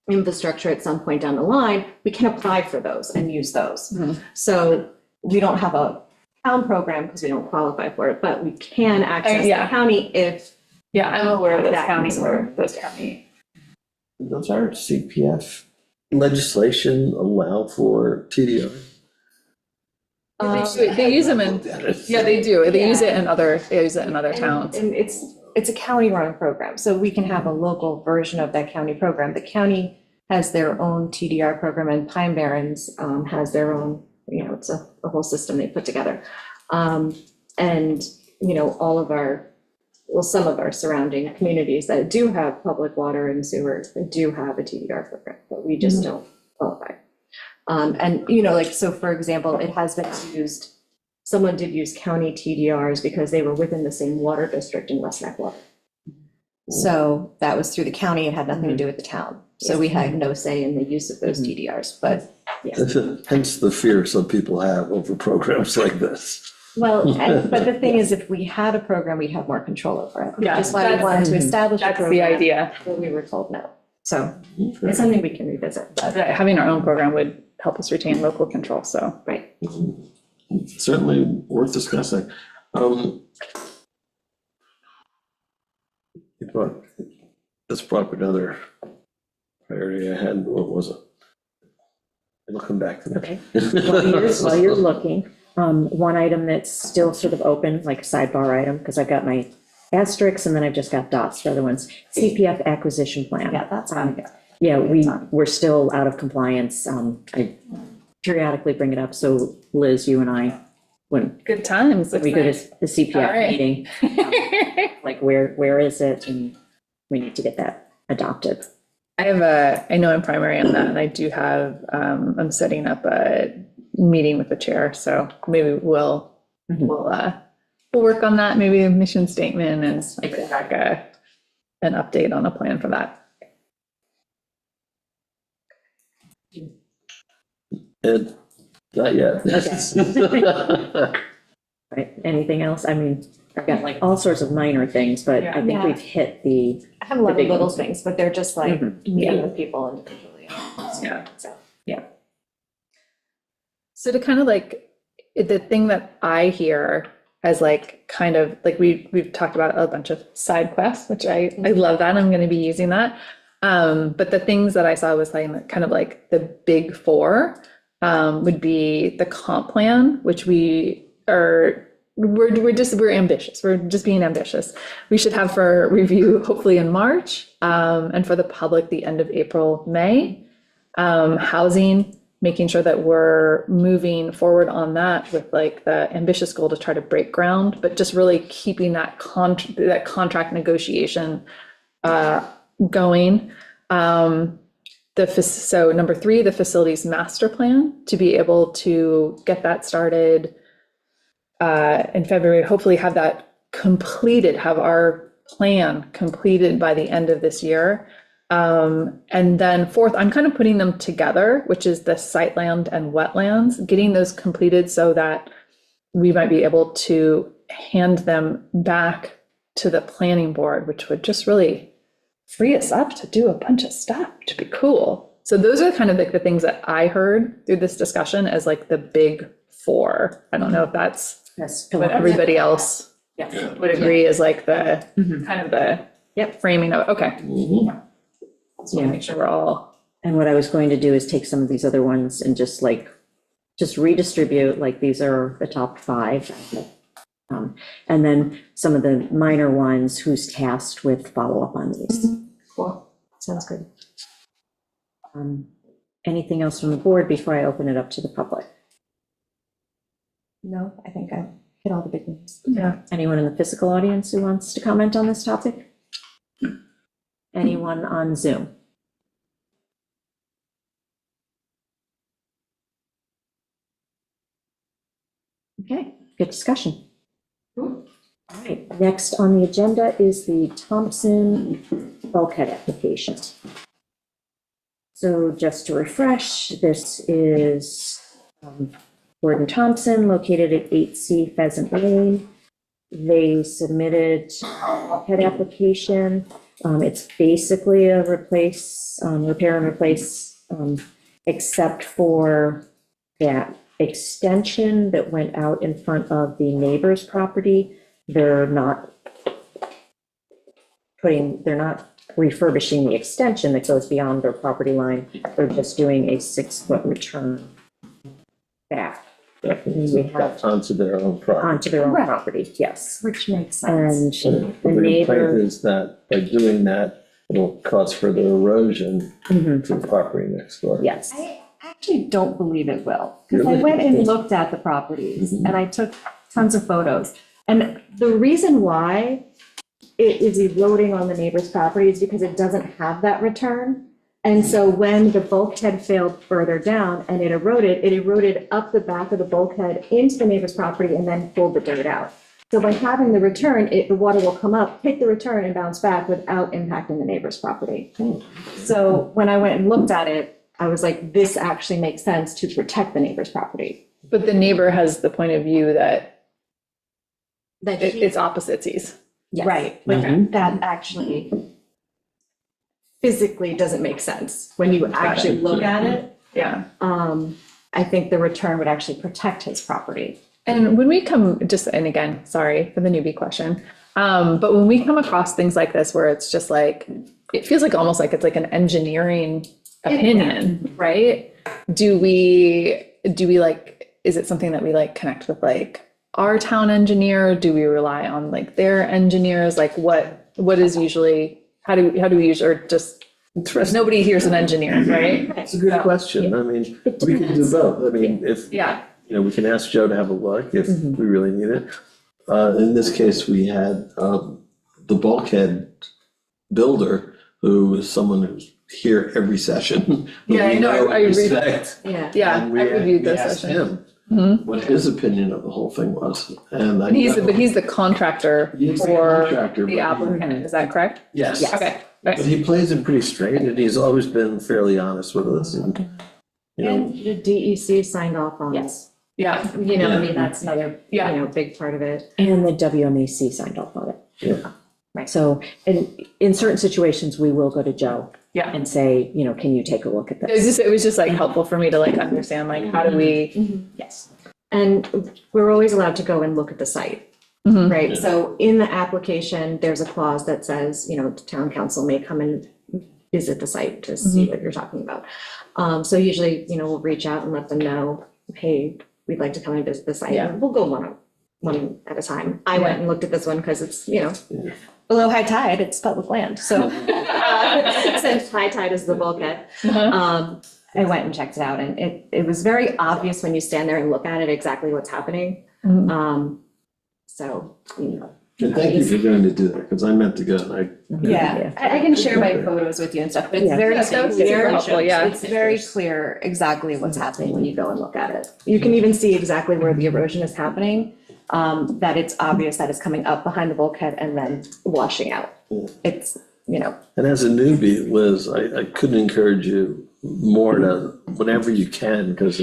infrastructure at some point down the line, we can apply for those and use those. Mhm. So we don't have a town program because we don't qualify for it, but we can access the yeah. county if. Yeah, I'm aware of those That counties comes where over. those county. Does our CPF legislation allow for TDR? They use them in, yeah, they do. They use it in other towns. And it's a county-run program, so we can have a local version of that county program. The county has their own TDR program, and Pine Barrens has their own, it's a whole system they put together. And, all of some of our surrounding communities that do have public water and sewer, do have a TDR program, but we just don't qualify. And, so for example, it has been used, someone did use county TDRs because they were within the same water district in West Neck Water. So that was through the county, it had nothing to do with the town. So we had no say in the use of those TDRs, but Hence the fear some people have over programs like this. well, but the thing is, if we had a program, we'd have more control over it. Yeah, That's why we wanted to establish a That's the program, idea. but we were told no. So it's something we can revisit, but, Having our own program would help us retain local control, so. right. Certainly worth discussing. This brought up another priority I had. What was it? It'll come back to me. Okay. While you're looking, one item that's still sort of open, like a sidebar item, because I've got my asterisks and then I've just got dots for other ones. CPF acquisition plan. Yeah, that's fine. Yeah, we're still out of compliance. I periodically bring it up, so Liz, you and I, when Good times. we go to the All CPF right. meeting, like where is it? And we need to get that adopted. I know I'm primary on that, and I do have, I'm setting up a meeting with the chair, so maybe we'll work on that, maybe a mission statement and bring back an update on a plan for that. And not yet. Right, anything else? I mean, I've got like all sorts of minor things, but I think Yeah. we've hit the, I have a lot The of big little ones. things, but they're just like Mhm. meeting with people individually. Yeah. So. So to kind of like, the thing that I hear as like, kind of, like we've talked about a bunch of side quests, which I love that, I'm gonna be using that. But the things that I saw was like, kind of like the big four, would be the comp plan, which we're ambitious. We're just being ambitious. We should have for review hopefully in March, and for the public, the end of April, May. Housing, making sure that we're moving forward on that with like the ambitious goal to try to break ground, but just really keeping that contract negotiation going. So number 3, the facilities master plan, to be able to get that started in February, hopefully have that completed, have our plan completed by the end of this year. And then 4th, I'm kind of putting them together, which is the sightland and wetlands, getting those completed so that we might be able to hand them back to the planning board, which would just really free us up to do a bunch of stuff, to be cool. So those are kind of like the things that I heard through this discussion as like the big 4. I don't know if that's Yes. what everybody else Yeah. would agree is like the Mhm. kind of the Yep. framing of, okay. Mhm. So make sure we're all, And what I was going to do is take some of these other ones and just redistribute, like these are the top 5. And then some of the minor ones who's tasked with follow-up on these. Cool, sounds good. Anything else from the board before I open it up to the public? No, I think I hit all the big ones. yeah. Anyone in the physical audience who wants to comment on this topic? Anyone on Zoom? Okay, good discussion. All right, next on the agenda is the Thompson bulkhead application. So just to refresh, this is Gordon Thompson, located at 8C Pheasant Lane. They submitted a bulkhead application. It's basically a repair and replace, except for that extension that went out in front of the neighbor's property. They're not refurbishing the extension that goes beyond their property line. They're just doing a 6-foot return back Definitely. We have- Onto their own property. onto their own Right. property, yes. Which makes sense. And The the complaint neighbor, is that by doing that, it'll cause further erosion Mhm, to the property next door. yes. I actually don't believe it will, because I Really? went and looked at the properties and I took tons of photos. And the reason why it is eroding on the neighbor's property is because it doesn't have that return. And so when the bulkhead failed further down and it eroded up the back of the bulkhead into the neighbor's property and then pulled the dirt out. So by having the return, the water will come up, hit the return and bounce back without impacting the neighbor's property. So when I went and looked at it, I was like, this actually makes sense to protect the neighbor's property. But the neighbor has the point of view that That it's opposites. Right, like that actually physically doesn't make sense when you actually look at it. Yeah. I think the return would actually protect his property. And when we come, and again, sorry for the newbie question, but when we come across things like this where it's just like, it feels like almost like it's like an engineering opinion, right? Do we like, is it something that we like connect with like our town engineer? Do we rely on like their engineers? Like what is usually, how do we use, or just, nobody here's an engineer, right? It's a good question. I mean, we can do depends. both. I mean, if, Yeah. we can ask Joe to have a look if we really need it. In this case, we had the bulkhead builder, who is someone who's here every session. who Yeah, I we know, I read- respect. Yeah. Yeah, I And we reviewed those asked sessions. him what his opinion of the whole thing was. And I know- But he's the contractor He's the for contractor, the but- applicant, is that correct? Yes. Okay. But he plays it pretty straight, and he's always been fairly honest with us, and, And the DEC signed off on it. Yes, Yeah. You know, I mean, that's another, Yeah. big part of it. and the WMAC signed off on it. Yeah. Right, so in certain situations, we will go to Joe. Yeah. And say, can you take a look at It was just like helpful for me to like understand, like, how do we, Yes. And we're always allowed to go and look at the site. Mhm. Right, so in the application, there's a clause that says, town council may come and visit the site to see what you're talking about. So usually, we'll reach out and let them know, hey, we'd like to come and visit the site. Yeah. And we'll go one at a time. I went and looked at this one because it's, below high tide, it's public land, so since high tide is the bulkhead. I went and checked it out, and it was very obvious when you stand there and look at it, exactly what's happening. Mhm. So, you know. And thank you for going to do that, because I meant to go, and I. Yeah, I can share my photos with you and stuff, but it's Yeah. very That was super clear. helpful, yeah. It's very clear exactly what's happening when you go and look at it. You can even see exactly where the erosion is happening, that it's obvious that it's coming up behind the bulkhead and then washing out. It's, you know, And as a newbie, Liz, I couldn't encourage you more to, whenever you can, because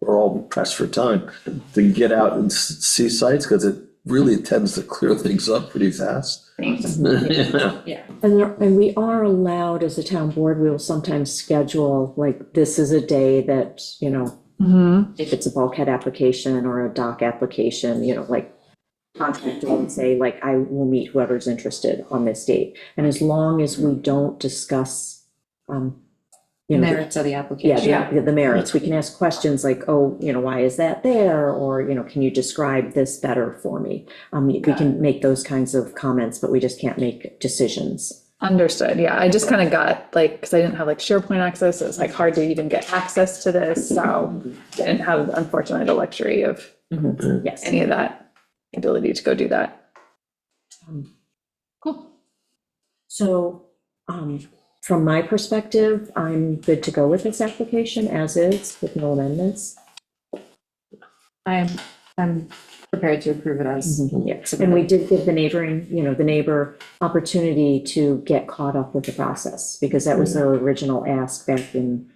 we're all pressed for time, to get out and see sites, because it really tends to clear things up pretty fast. Thanks. Yeah. And we are allowed, as a town board, we will sometimes schedule, like, this is a day that, you know, Mhm. if it's a bulkhead application or a dock application, you know, like, contact them and say, like, I will meet whoever's interested on this date. And as long as we don't discuss, you know, merits of the application. yeah, the merits, we can ask questions like, oh, you know, why is that there? Or, you know, can you describe this better for me? We can make those kinds of comments, but we just can't make decisions. Understood, yeah, I just kind of got like, because I didn't have like SharePoint access, so it's like hard to even get access to this, so I didn't have, unfortunately, the luxury of Yes. any of that ability to go do that. Cool. So, from my perspective, I'm good to go with this application as is, with no amendments. I'm prepared to approve it as. Yes, and we did give the neighboring, you know, the neighbor opportunity to get caught up with the process, because that was their original ask back in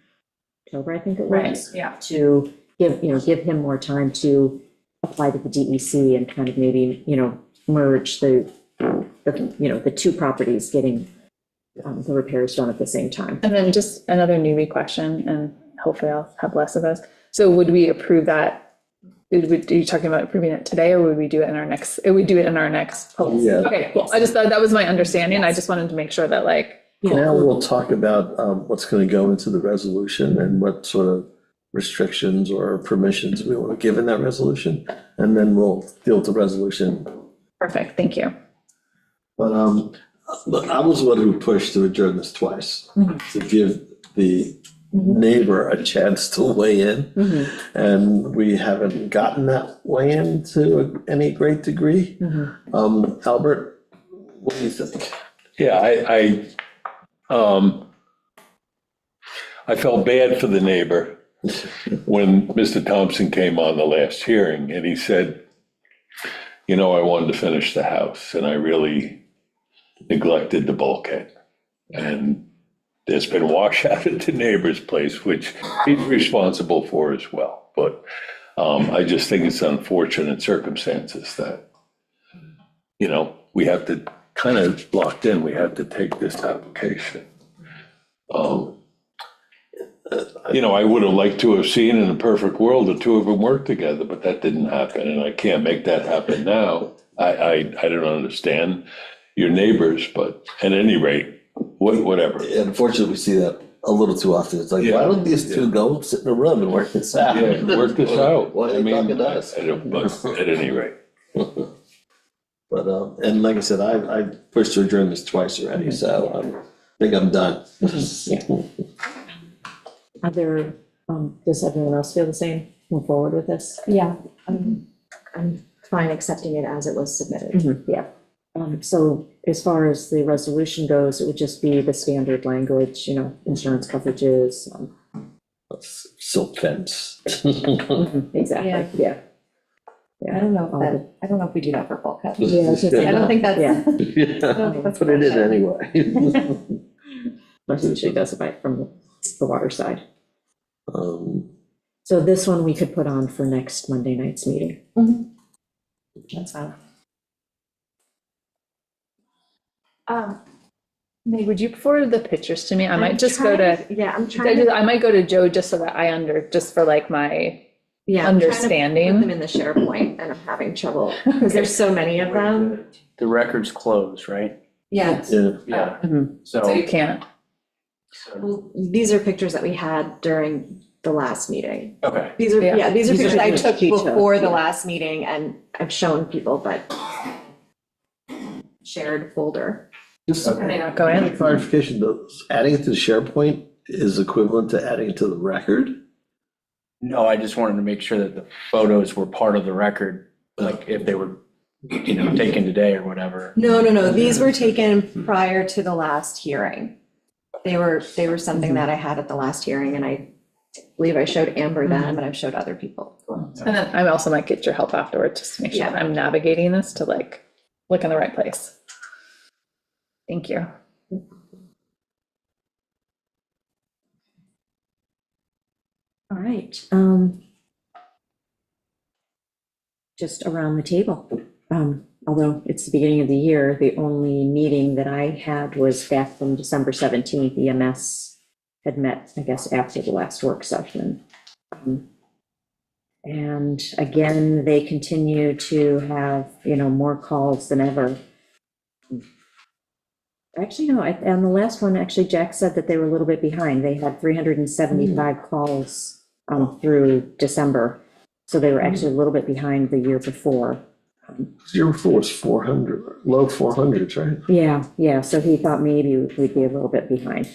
October, I think it was. Yeah. To give, you know, give him more time to apply to the DEC and kind of maybe, you know, merge the, you know, the two properties getting the repairs done at the same time. And then just another newbie question, and hopefully I'll have less of us. So would we approve that? Are you talking about approving it today, or would we do it in our next, would we do it in our next post? Yeah. Okay, cool. I just thought that was my understanding. I just wanted to make sure that like, Now we'll talk about what's going to go into the resolution and what sort of restrictions or permissions we want to give in that resolution, and then we'll deal with the resolution. perfect, thank you. But look, I was the one who pushed to adjourn this twice, to give the neighbor a chance to weigh in, and we haven't gotten that weigh in to any great degree. Albert, what do you think? Yeah, I felt bad for the neighbor when Mr. Thompson came on the last hearing, and he said, you know, I wanted to finish the house, and I really neglected the bulkhead. And there's been washout at the neighbor's place, which he's responsible for as well. But I just think it's unfortunate circumstances that, you know, we have to kind of locked in, we have to take this application. You know, I would have liked to have seen in a perfect world the two of them work together, but that didn't happen, and I can't make that happen now. I don't understand your neighbors, but at any rate, whatever. Unfortunately, we see that a little too often. It's like, why Yeah. don't these two go sit in a room and work this out? Yeah, work this out. Why are I they mean, talking to us? but at any rate. But, and like I said, I pushed to adjourn this twice already, so I think I'm done. Other, does everyone else feel the same? Move forward with this? Yeah, I'm fine accepting it as it was submitted. Yeah. So as far as the resolution goes, it would just be the standard language, you know, insurance coverages. Silk fence. Exactly, yeah. I don't know if we do that for bulkhead. Yeah, I was gonna say, I don't think that's. Yeah. Yeah, put it in anyway. Most usually does it by from the water side. Um, So this one we could put on for next Monday night's meeting. That's fine. Meg, would you forward the pictures to me? I might just go to, Yeah, I'm trying to. I might go to Joe just so that just for like my Yeah, I'm trying to understanding. Put them in the SharePoint, and I'm having trouble, because there's so many of them. The record's closed, right? Yeah, yeah, Yeah. So So, you can't. well, these are pictures that we had during the last meeting. okay. These are, Yeah. yeah, these are These are pictures I pictures took of Keisha. before the last meeting, and I've shown people, but shared folder. just Can I not go in? clarification, though, adding it to the SharePoint is equivalent to adding it to the record? No, I just wanted to make sure that the photos were part of the record, like if they were, taken today or whatever. No, these were taken prior to the last hearing. They were something that I had at the last hearing, and I believe I showed Amber them, and I've showed other people. And then I also might get your help afterwards, just to make sure Yeah. that I'm navigating this to like look in the right place. Thank you. All right. Just around the table. Although it's the beginning of the year, the only meeting that I had was back from December 17th. EMS had met, I guess, after the last work session. And again, they continue to have, more calls than ever. Actually, no, on the last one, actually, Jack said that they were a little bit behind. They had 375 calls through December. So they were actually a little bit behind the year before. Year before was 400, low 400s, right? Yeah, so he thought maybe we'd be a little bit behind.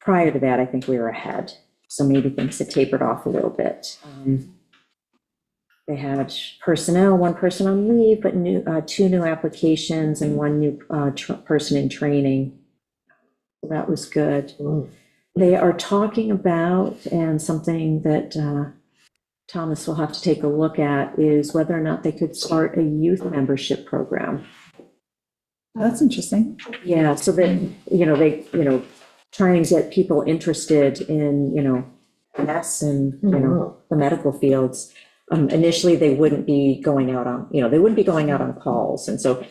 Prior to that, I think we were ahead, so maybe things had tapered off a little bit. They had personnel, one person on leave, but two new applications and one new person in training. So that was good. They are talking about, and something that Thomas will have to take a look at, is whether or not they could start a youth membership program. That's interesting. Yeah, so that, they, try and get people interested in, MS and, the medical fields. Initially, they wouldn't be going out on calls. And so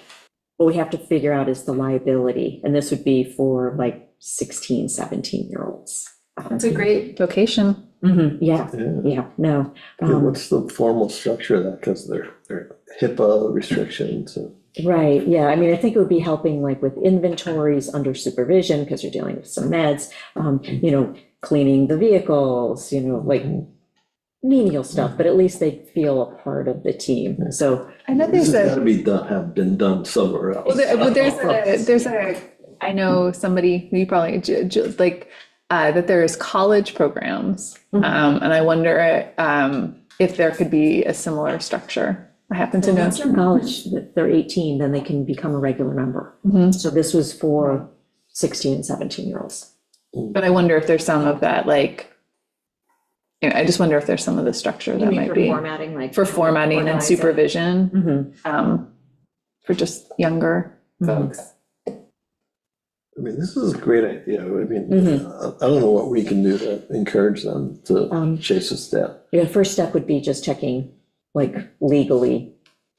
what we have to figure out is the liability. And this would be for like 16, 17-year-olds. That's a great vocation. Yeah, no. What's the formal structure of that? Because they're HIPAA restrictions. Right, yeah, I mean, I think it would be helping like with inventories under supervision, because you're dealing with some meds, cleaning the vehicles, like menial stuff, but at least they feel a part of the team, so. I know This there's has got to be done, have been done somewhere else. well, there's I know somebody who you probably, like, that there's college programs, and I wonder if there could be a similar structure. I happen to know. Once they're in college, they're 18, then they can become a regular member. So this was for 16 and 17-year-olds. But I wonder if there's some of that, like, I just wonder if there's some of the structure that might be Formatting, like. for formatting and organizing. supervision, for just younger folks. I mean, this is a great idea. I mean, I don't know what we can do to encourage them to chase a step. Yeah, the first step would be just checking, like legally,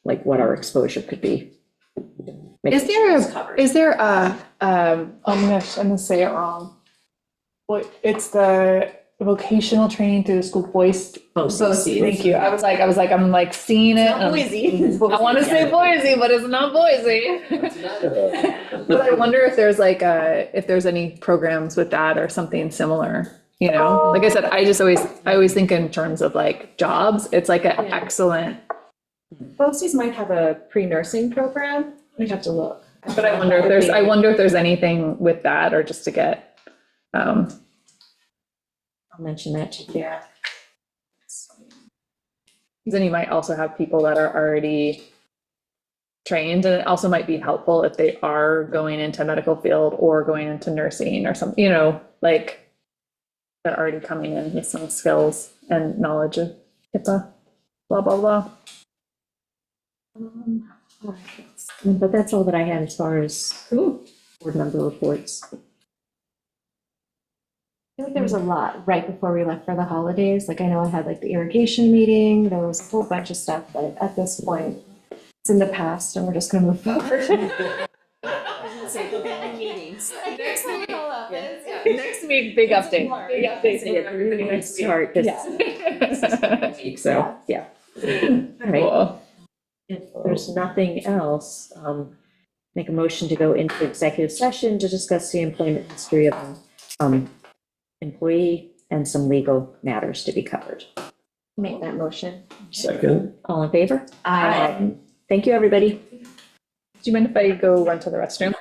like what our exposure could be. Is there a, oh my gosh, I'm gonna say it wrong. What, it's the vocational training through the school voice. BOCES. Thank you. I'm like seeing it. and I want to say Boise, but it's not Boise. But I wonder if there's like if there's any programs with that or something similar, Like I said, I always think in terms of like jobs, it's like an excellent, BOCES might have a pre-nursing program. We'd have to look. but I wonder if there's anything with that, or just to get, I'll mention that too. yeah. Then you might also have people that are already trained, and it also might be helpful if they are going into medical field or going into nursing or something, like they're already coming in with some skills and knowledge of HIPAA, blah, blah, blah. All right. But that's all that I had as far as board member reports. I feel like there was a lot right before we left for the holidays. Like I know I had like the irrigation meeting, there was a whole bunch of stuff, but at this point, it's in the past and we're just gonna move forward. Next week, big update. Big update. Really nice start this week, so, yeah. All right, Cool. if there's nothing else, make a motion to go into executive session to discuss the employment history of employee and some legal matters to be covered. Make that motion. Second, All in favor? Aye. Thank you, everybody. Do you mind if I go run to the restroom?